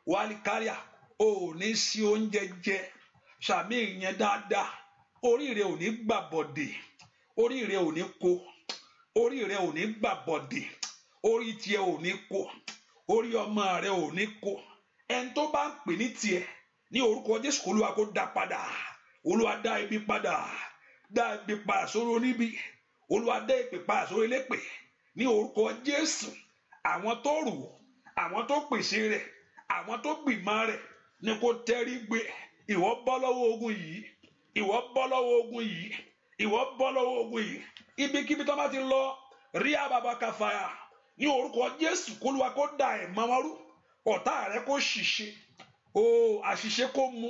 wàlí káríà, ò ní ṣe oúnjẹ jẹ. Ṣàmì yẹn dáadáa. Orí rẹ ò ní gbàbọ̀dè, orí rẹ ò ní kó, orí rẹ ò ní gbàbọ̀dè, orí tiẹ̀ ò ní kó, orí ọmọ rẹ ò ní kó. Ẹni tó bá ń pè ní tiẹ̀ ní orúkọ Jésù, Olúwa kó dá padà. Olúwa dá ibi padà, dá ibi padà sórí oníbi. Olúwa dá ìpè padà sórí elépè ní orúkọ Jésù. Àwọn tó rò, àwọn tó pèsè rẹ̀, àwọn tó gbìmọ̀ rẹ̀ ni kó tẹrí gbé. Ìwọ bọ́ lọ́wọ́ ogun yìí, ìwọ bọ́ lọ́wọ́ ogun yìí, ìwọ bọ́ lọ́wọ́ ogun yìí. Ibikíbi tó bá ti lọ, rí àbàbà kàfàyà ní orúkọ Jésù, k'Olúwa kó dá ẹ̀mọ́ wọn rú. Ọ̀tá rẹ kó ṣìṣe, àṣìṣe kó mu,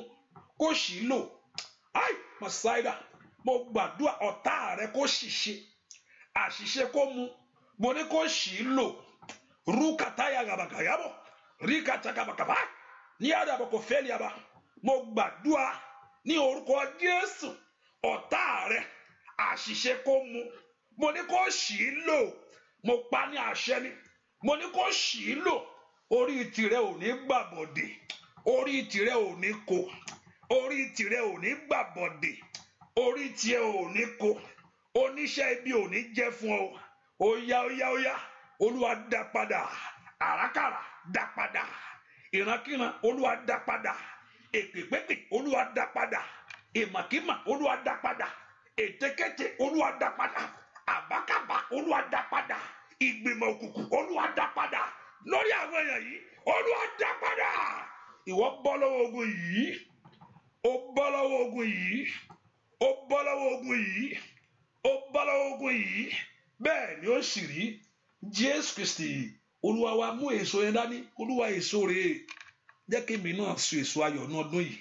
kó ṣì lò. Ai masaida, mo gbàdúrà ọ̀tá rẹ kó ṣìṣe, àṣìṣe kó mu, mo ní kó ṣì lò. Rú kàtáyà gàbàgàyàbọ̀, rí kàtàkàbàkàbà ní àdàbọ̀ kò fẹ́ liaba. Mo gbàdúrà ní orúkọ Jésù, ọ̀tá rẹ àṣìṣe kó mu, mo ní kó ṣì lò. Mo pa ní àṣẹ ni, mo ní kó ṣì lò. Orí tìrẹ ò ní gbàbọ̀dè, orí tìrẹ ò ní kó, orí tìrẹ ò ní gbàbọ̀dè, orí tìẹ ò ní kó. Oníṣẹ́ ibi ò ní jẹ́ fún ọ. Óyá óyá óyá, Olúwa dá padà. Àrákàrà dá padà, ìrankíran Olúwa dá padà, èpèpépè Olúwa dá padà, ìmàkímà Olúwa dá padà, ètekéte Olúwa dá padà, àbákàbá Olúwa dá padà, ìgbìmọ̀ òkùnkùn Olúwa dá padà lórí àwọn èèyàn yìí. Olúwa dá padà. Ìwọ bọ́ lọ́wọ́ ogun yìí, ó bọ́ lọ́wọ́ ogun yìí, ó bọ́ lọ́wọ́ ogun yìí, ó bọ́ lọ́wọ́ ogun yìí. Bẹ́ẹ̀ ni ó sì rí. Jésù Kristi Olúwa wa, mú èso yẹn dání. Olúwa èso rèé, jẹ́ kí èmi náà so èso ayọ̀ ní ọdún yìí.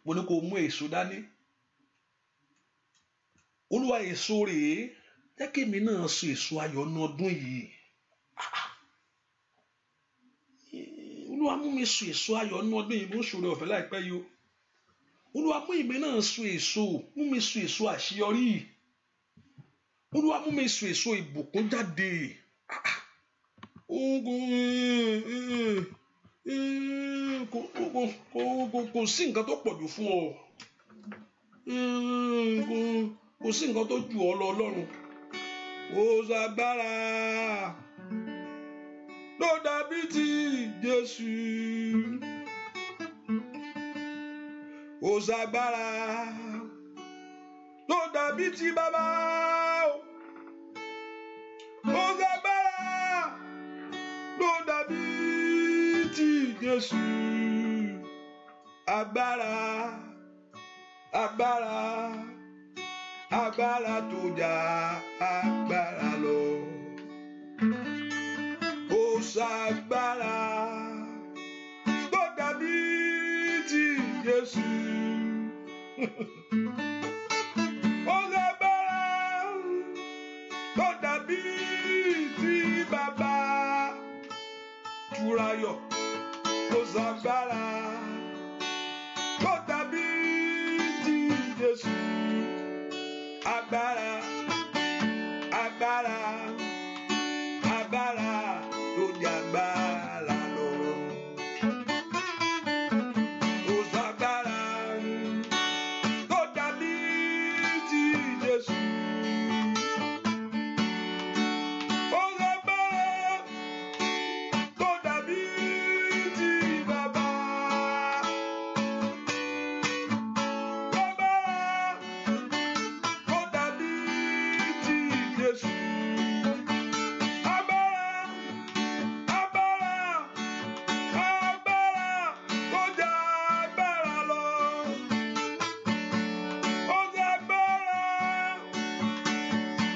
Mo ní kó mú èso dání. Olúwa èso rèé, jẹ́ kí èmi náà so èso ayọ̀ ní ọdún yìí. Olúwa mú mi so èso ayọ̀ ní ọdún yìí. Mo ń ṣòro ọ̀fẹ́ láìpẹ́ yìí o. Olúwa mú èmi náà so èso, mú mi so èso àṣeyọrí. Olúwa mú mi so èso ìbùkún jáde. kò sí nǹkan tó pọ̀jù fún ọ kò sí nǹkan tó jù ọ lọ Ọlọ́run ó ṣagbára ló dàbí ti Jésù ó ṣagbára ló dàbí ti bàbá ó ṣagbára ló dàbí ti Jésù agbára agbára agbára tó jà agbára lọ ó ṣagbára tó dàbí ti Jésù ó ṣagbára tó dàbí ti bàbá Túráyọ̀ ó ṣagbára tó dàbí ti Jésù agbára agbára agbára tó jà agbára lọ ó ṣagbára tó dàbí ti Jésù ó ṣagbára tó dàbí ti bàbá tó dàbí ti Jésù agbára agbára agbára tó jà agbára lọ ó ṣagbára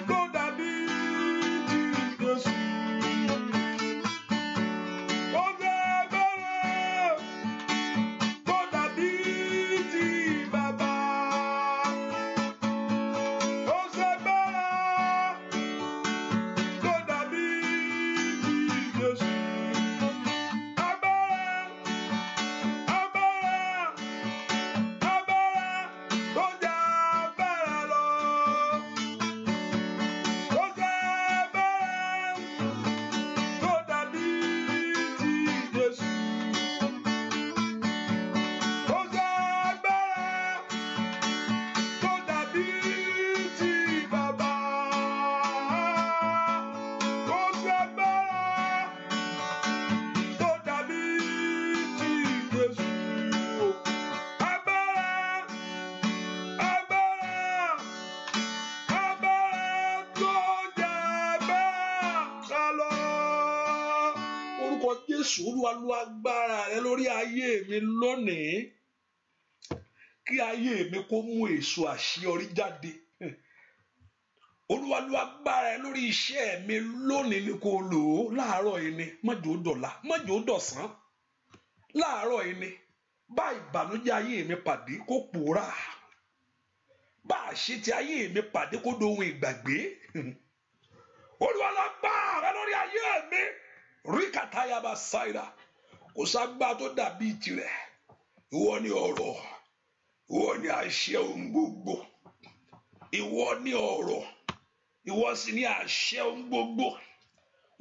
tó dàbí ti Jésù ó ṣagbára tó dàbí ti bàbá ó ṣagbára tó dàbí ti Jésù agbára agbára agbára tó jà agbára lọ ó ṣagbára tó dàbí ti Jésù ó ṣagbára tó dàbí ti bàbá ó ṣagbára tó dàbí ti Jésù agbára agbára agbára tó jà agbára lọ. Orúkọ Jésù Olúwa lo agbára rẹ lórí ayé mi lónìí kí ayé mi kó mú èso àṣeyọrí jáde. Olúwa lo agbára rẹ lórí iṣẹ́ mi lónìí ni kò lò ó láàárọ̀ yìí ni má jẹ́ ó dọ̀la má jẹ́ ó dọ̀sán láàárọ̀ yìí ni bá ìbànújẹ́ ayé mi pàdé kó pòórá bá àṣetì ayé mi pàdé kó dohun ìgbàgbé. Olúwa lo agbára rẹ lórí ayé mi ríkàtàyàbá sáírà kò ságbá tó dàbí tirẹ̀ ìwọ ni ọ̀rọ̀ ìwọ ni àṣẹ ohun gbogbo ìwọ ni ọ̀rọ̀ ìwọ sì ni àṣẹ ohun gbogbo.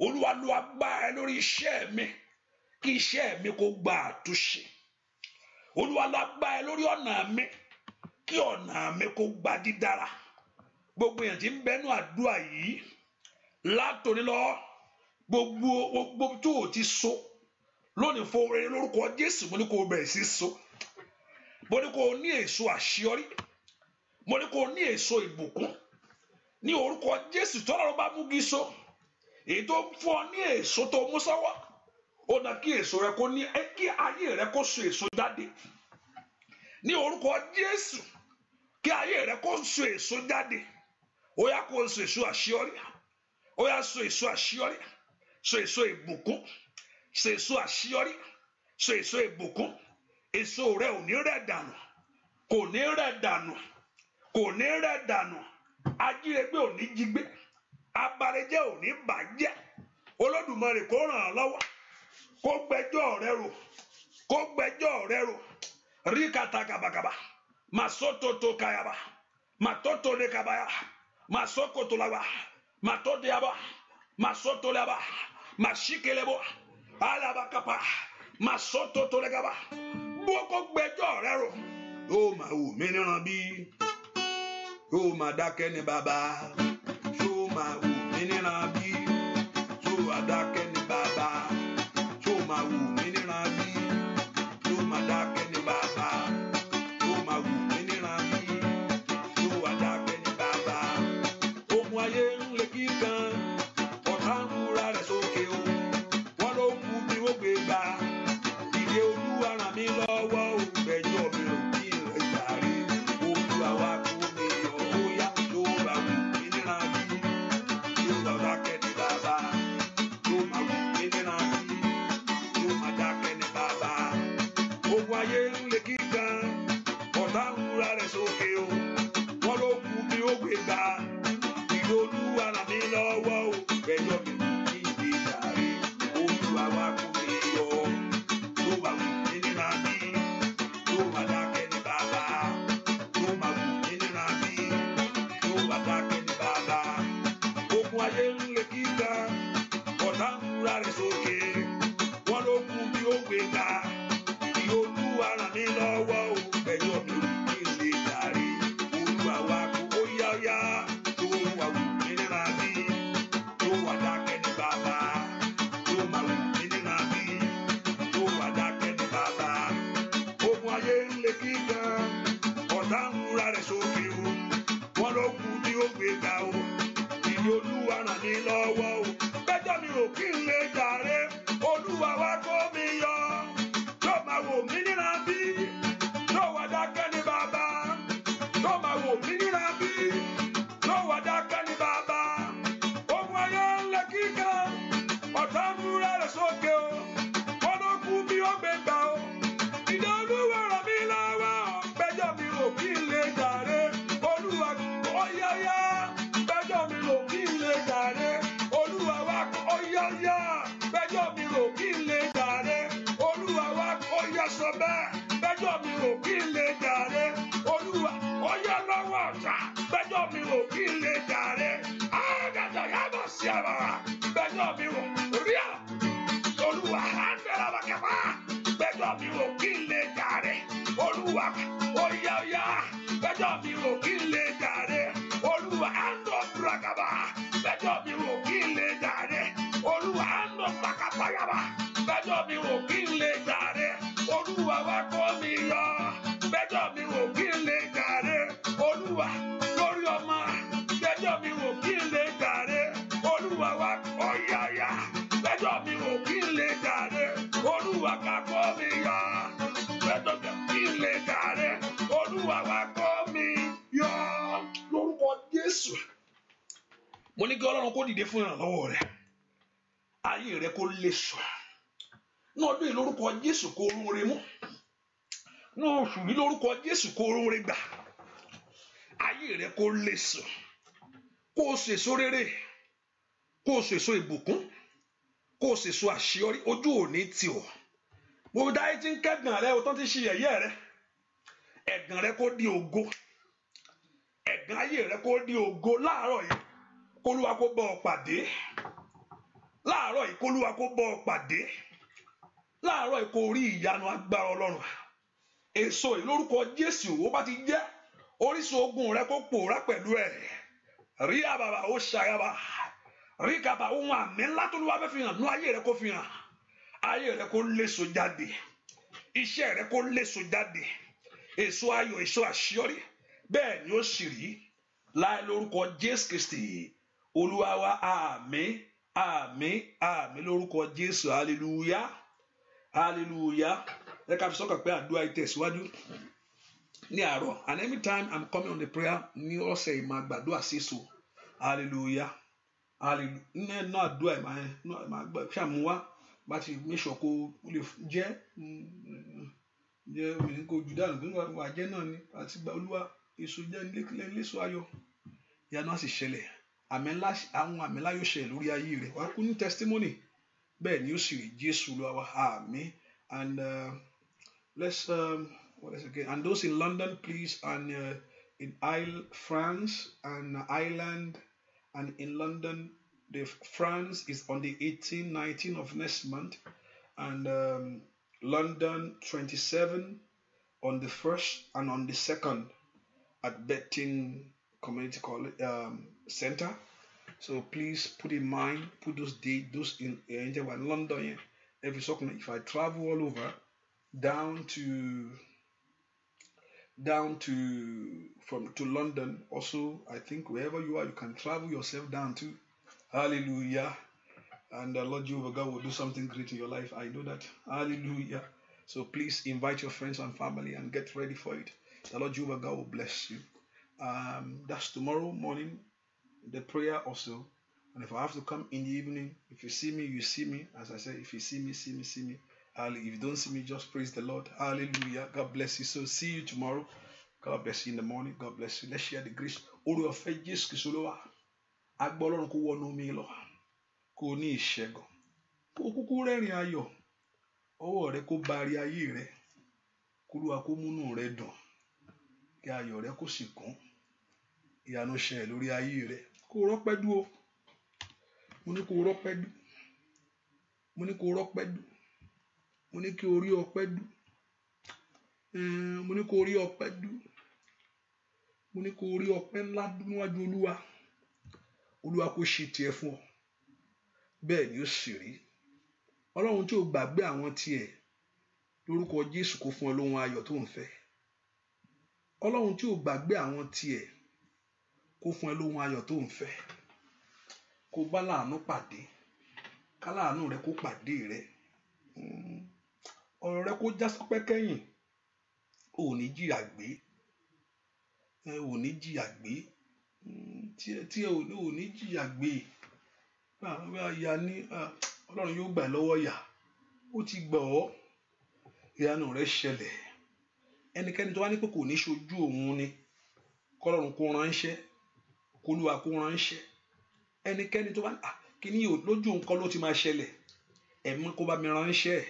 Olúwa lo agbára lórí iṣẹ́ mi kí iṣẹ́ mi kó gba àtúnṣe. Olúwa lo agbára lórí ọ̀nà mi kí ọ̀nà mi kó gba dídára. Gbogbo èèyàn tí ń bẹnu àdúrà yìí látòní lọ gbogbo tó o ti so lónìí fún rere lórúkọ Jésù mo ní kó o bẹ̀rẹ̀ sí so mo ní kó o ní èso àṣeyọrí mo ní kó o ní èso ìbùkún ní orúkọ Jésù tọ́lọ́run bá múgi so èyí tó fún ọ ní èso tó mú sọ́wọ́ ó na kí èso rẹ kó ní kí ayé rẹ kó so èso jáde ní orúkọ Jésù kí ayé rẹ kó so èso jáde ó yá kó so èso àṣeyọrí ó yá so èso àṣeyọrí so èso ìbùkún so èso àṣeyọrí so èso ìbùkún èso rẹ ò ní rẹ̀ dànù kò ní rẹ̀ dànù kò ní rẹ̀ dànù ajírégbé ò ní jí gbé abalẹjẹ ò ní bàjẹ́ Olódùmarè kó ràn án lọ́wọ́ kó gbẹ́jọ́ rẹ rò kó gbẹ́jọ́ rẹ rò rí katakabakaba masototo kayaba matoto le kabaya masokoto laba matoto yaba masoto laba mashikelebo alabakapa Masoto to legaba. Boko gbẹ́jọ́ rẹ rò. Ó máa wù mí níran bí. Ó máa dákẹ́ ní bàbá. Ó máa wù mí níran bí. Ó máa dákẹ́ ní bàbá. Ó máa wù mí níran bí. Ó máa dákẹ́ ní bàbá. Ó máa wù mí níran bí. Ó máa dákẹ́ ní bàbá. Ogun ayé ń lé kíkan. Ọ̀tá ń wúra rẹ̀ sókè o. Wọ́n ló kú bí ó gbé gbà. Ìdè Olúwa ràn mí lọ́wọ́ o. Gbẹ́jọ́ mi ò kí n rẹ̀ jàre. Olúwa wá kó mi yọ. Ó yá ló bá wù mí níran bí. Ó máa dákẹ́ ní bàbá. Ó máa wù mí níran bí. Ó máa dákẹ́ ní bàbá. Ogun ayé ń lé kíkan. Ọ̀tá ń wúra rẹ̀ sókè o. Wọ́n ló kú bí ó gbé gbà. Ìdè Olúwa ràn mí lọ́wọ́ o. Gbẹ́jọ́ mi ò kí n rẹ̀ jàre. Olúwa wá kó mi yọ. Ló bá wù mí níran bí. Ló máa dákẹ́ ní bàbá. Ló máa wù mí níran bí. Ló máa dákẹ́ ní bàbá. Ogun ayé ń lé kíkà. Ọ̀tá ń wúra rẹ̀ sókè. Wọ́n ló kú bí ó gbé gbà. Ìdè Olúwa ràn mí lọ́wọ́ o. Gbẹ́jọ́ mi ò kí n lè jàre. Olúwa wá kó ó yá yá. Ló wá wù mí níran bí. Ló wá dákẹ́ ní bàbá. Ló máa wù mí níran bí. Ló wá dákẹ́ ní bàbá. Ogun ayé ń lé kíkà. Ọ̀tá ń wúra rẹ̀ sókè o. Wọ́n ló kú bí ó gbé gbà o. Ìdè Olúwa ràn mí lọ́wọ́ o. Gbẹ́jọ́ mi ò kí n lè jàre. Olúwa wá kó mi yọ. Ló máa wò mí níran bí. Ló wá dákẹ́ ní bàbá. Ló máa wò mí níran bí. Ló wá dákẹ́ ní bàbá. Ogun ayé ń lé kíkà. Ọ̀tá ń wúra rẹ̀ sókè o. Wọ́n ló kú bí ó gbé gbà o. Ìdè Olúwa ràn mí lọ́wọ́. Gbẹ́jọ́ mi ò kí n lè jàre. Olúwa ó yá yá. Gbẹ́jọ́ mi ò kí n lè jàre. Olúwa wá ó yá yá. Gbẹ́jọ́ mi ò kí n lè jàre. Olúwa wá ó yá sọ bẹ́ẹ̀. Gbẹ́jọ́ mi ò kí n lè jàre. Olúwa ó yá lọ́wọ́ ọ̀tá. Gbẹ́jọ́ mi ò kí n lè jàre. Àgàtà yàtọ̀ sí àbàrà. Gbẹ́jọ́ mi ò rí à. Olúwa á ń bẹ̀rẹ̀ àbàkẹ́fà. Gbẹ́jọ́ mi ò kí n lè jàre. Olúwa ó yá yá. Gbẹ́jọ́ mi ò kí n lè jàre. Olúwa á ń lọ bùrọ̀kàbà. Gbẹ́jọ́ mi ò kí n lè jàre. Olúwa á ń lọ bàkàbàyàbà. Gbẹ́jọ́ mi ò kí n lè jàre. Olúwa wá kó mi yọ. Gbẹ́jọ́ mi ò kí n lè jàre. Olúwa lórí ọmọ. Gbẹ́jọ́ mi ò kí n lè jàre. Olúwa wá ó yá yá. Gbẹ́jọ́ mi ò kí n lè jàre. Olúwa ká kó mi yọ. Gbẹ́jọ́ mi ò kí n lè jàre. Olúwa wá kó mi yọ. Lórúkọ Jésù. Mo ní kí Ọlọ́run kó dìde fún ìrànlọ́wọ́ rẹ̀. Ayé rẹ̀ kó lè sọ. Ní ọdún yìí lórúkọ Jésù kó oore mú. Ní oṣù yìí lórúkọ Jésù kó oore gbà. Ayé rẹ̀ kó lè sọ. Kó o sèso rere. Kó o sèso ìbùkún. Kó o sèso àṣeyọrí. Ojú òní tì ọ́. Mo dá etí ń kẹ́gàn rẹ o tán ti ṣe yẹ̀yẹ́ rẹ. Ẹ̀gàn rẹ kó di ògo. Ẹ̀gàn ayé rẹ kó di ògo láàárọ̀ yìí. Kólúwa kó bọ́ ọ pàdé. Láàárọ̀ yìí kólúwa kó bọ́ ọ pàdé. Láàárọ̀ yìí kó rí ìyanu agbára Ọlọ́run. Èso yìí lórúkọ Jésù ó bá ti jẹ́ orísun ogun rẹ kó pòórá pẹ̀lú ẹ̀. Rí àbàbà ó ṣàyàbà. Rí kàbà ohun àmì ńlá tó lúwa fẹ́ fi hàn nú ayé rẹ kó fi hàn. Ayé rẹ kó léso jáde. Iṣẹ́ rẹ kó léso jáde. Èso ayọ̀, èso àṣeyọrí. Bẹ́ẹ̀ ni ó sì rí. Láì lórúkọ Jésù Kristi. Olúwa wa àmín, àmín, àmín lórúkọ Jésù. Hallelujah. Hallelujah. Ẹ ká fi sọ́kàn pé àdúrà ìtẹ̀síwájú ní àárọ̀. And every time I'm coming on the prayer ní ọ̀sẹ̀ yìí máa gbàdúrà síso. Hallelujah. Hallelujah. Nínú àdúrà ẹ̀ máa gbà ṣàmúwá bá ti méṣọ̀ kó lè jẹ́ òmìnir kó jù dànù tó ń wà jẹ́ náà ni àti gba Olúwa èso jẹ́ léso ayọ̀. Ìyanu á sì ṣẹlẹ̀. Àwọn àmì ńlá yóò ṣẹlẹ̀ lórí ayé rẹ̀. Wàá kú ní testimony. Bẹ́ẹ̀ ni ó sì rí Jésù Olúwa wa. Àmín. And let's what is it again? And those in London, please, and in France and Ireland, and in London, France is on the 18th, 19th of next month, and London 27 on the 1st and on the 2nd at Betting Community College Center. So please put in mind, put those dates, those in London. Yeah. Every second, if I travel all over, down to London. Also, I think wherever you are, you can travel yourself down to. Hallelujah. And the Lord Jehovah God will do something great in your life. I know that. Hallelujah. So please invite your friends and family and get ready for it. The Lord Jehovah God will bless you. That's tomorrow morning, the prayer also. And if I have to come in the evening, if you see me, you see me. As I said, if you see me, see me, see me. If you don't see me, just praise the Lord. Hallelujah. God bless you. So see you tomorrow. God bless you in the morning. God bless you. Let's share the grace. Orí ọ̀fẹ́ Jésù Kristi Olúwa. Agbọ́ Ọlọ́run kó wọnú mi lọ. Kó ní ìṣẹ́gun. Kó kúkú rẹ́rìn ayọ̀. Ọwọ́ rẹ kó bari ayé rẹ. K'Olúwa kó múnú rẹ dùn. Kí ayọ̀ rẹ kó sì kún. Ìyanu ṣẹlẹ̀ lórí ayé rẹ. Kó rọ́pẹ́ dú o. Mo ní kó rọ́pẹ́ dú. Mo ní kó rọ́pẹ́ dú. Mo ní kí orí ọpẹ́ dú. Mo ní kó rí ọpẹ́ dú. Mo ní kó rí ọpẹ́ ńlá dú níwájú Olúwa. Olúwa kó ṣe tiẹ̀ fún ọ. Bẹ́ẹ̀ ni ó sì rí. Ọlọ́run tí ò gbàgbé àwọn tiẹ̀ lórúkọ Jésù kó fún ọ lóhun ayọ̀ tó ń fẹ́. Ọlọ́run tí ò gbàgbé àwọn tiẹ̀ kó fún ẹ lóhun ayọ̀ tó ń fẹ́. Kó bá láàánú pàdé. Ká láàánú rẹ kó pàdé rẹ. Ọ̀rọ̀ rẹ kó já sọ́pẹ́ kẹ́yìn. O ò ní jìyà gbé. O ò ní jìyà gbé. Tí ò ní jìyà gbé. Ìyà ni Ọlọ́run yóò gbà lọ́wọ́ ìyà. Ó ti gbà ọ́. Ìyanu rẹ ṣẹlẹ̀. Ẹnikẹ́ni tó wá ní pé kò ní ṣojú òun ni k'Ọlọ́run kó ránṣẹ́. K'Olúwa kó ránṣẹ́. Ẹnikẹ́ni tó bá kíní lójú nǹkan ló ti máa ṣẹlẹ̀. Ẹ̀mí kó bá mi ránṣẹ́.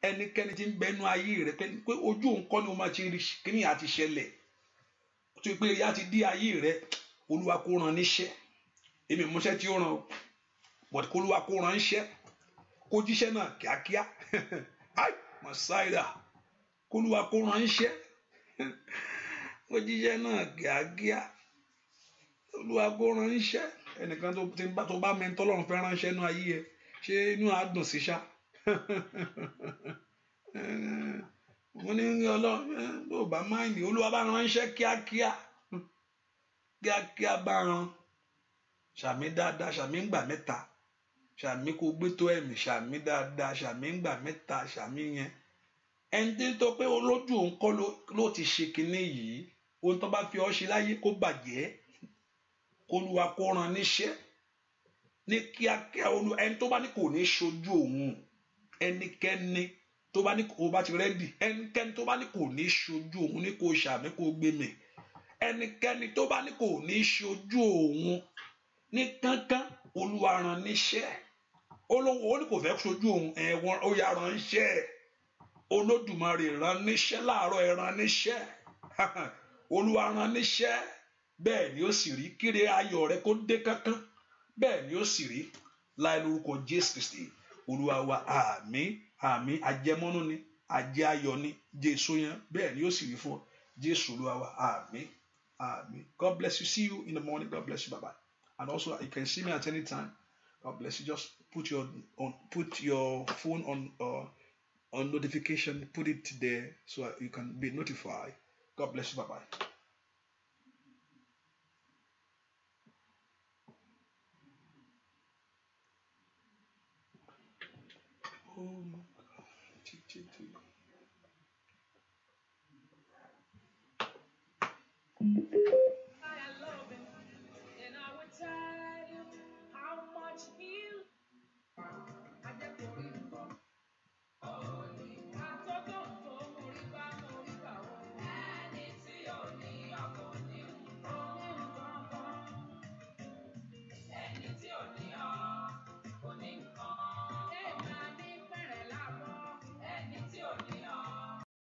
Ẹnikẹ́ni tí ń bẹnu ayé rẹ pé ojú nǹkan ni o máa ti rí kíní àti ṣẹlẹ̀. Tó pé ìyà ti dí ayé rẹ. Olúwa kó rán níṣẹ́. Èmi mọṣẹ́ tí ó rán o. But k'Olúwa kó ránṣẹ́. Kó jíṣẹ́ náà kíákíá. Ai Màsáìdà. K'Olúwa kó ránṣẹ́. Kó jíṣẹ́ náà kíákíá. Olúwa kó ránṣẹ́. Ẹnìkan tó bá mẹ́ni t'Ọlọ́run fẹ́ ránṣẹ́ nínú ayé ẹ. Ṣé inú á dùn sí ṣá? Mo ní Ọlọ́run tó bá máìlì. Olúwa bá ránṣẹ́ kíákíá. Kíákíá bá rán. Ṣàmì dáadáa. Ṣàmì ń gbà mẹ́ta. Ṣàmì kó gbé tó ẹ̀mí. Ṣàmì dáadáa. Ṣàmì ń gbà mẹ́ta. Ṣàmì yẹn. Ẹni tí ń tọ́ pé olójú òun kọ́ ló ti ṣe kinní yìí. Ohun tó bá fi ọ́ ṣe láyé kó bàjẹ́. K'Olúwa kó rán níṣẹ́. Ní kíákíá ẹni tó bá ní kò ní ṣojú òun. Ẹnikẹ́ni tó bá ní kò bá ti rẹ́dì. Ẹnikẹ́ni tó bá ní kò ní ṣojú òun ní kò ṣàmì kò gbé mi. Ẹnikẹ́ni tó bá ní kò ní ṣojú òun ní kánkán Olúwa rán níṣẹ́. Olówó ó ní kò fẹ́ ṣojú òun. Ẹ̀wọ̀n ó yá ránṣẹ́. Olódùmarè rán níṣẹ́ láàárọ̀ ẹ rán níṣẹ́. Olúwa rán níṣẹ́. Bẹ́ẹ̀ ni ó sì rí. Kíre ayọ̀ rẹ kó dé kánkán. Bẹ́ẹ̀ ni ó sì rí. Láì lórúkọ Jésù Kristi. Olúwa wa àmín. Àmín. Àjẹmọ́nú ni. Àjẹ ayọ̀ ni. Jésù yẹn. Bẹ́ẹ̀ ni ó sì rí fún ọ. Jésù Olúwa wa àmín. Àmín. God bless you. See you in the morning. God bless you. Bye bye. And also you can see me at any time. God bless you. Just put your phone on notification. Put it there so you can be notified. God bless you. Bye bye. Oh my God.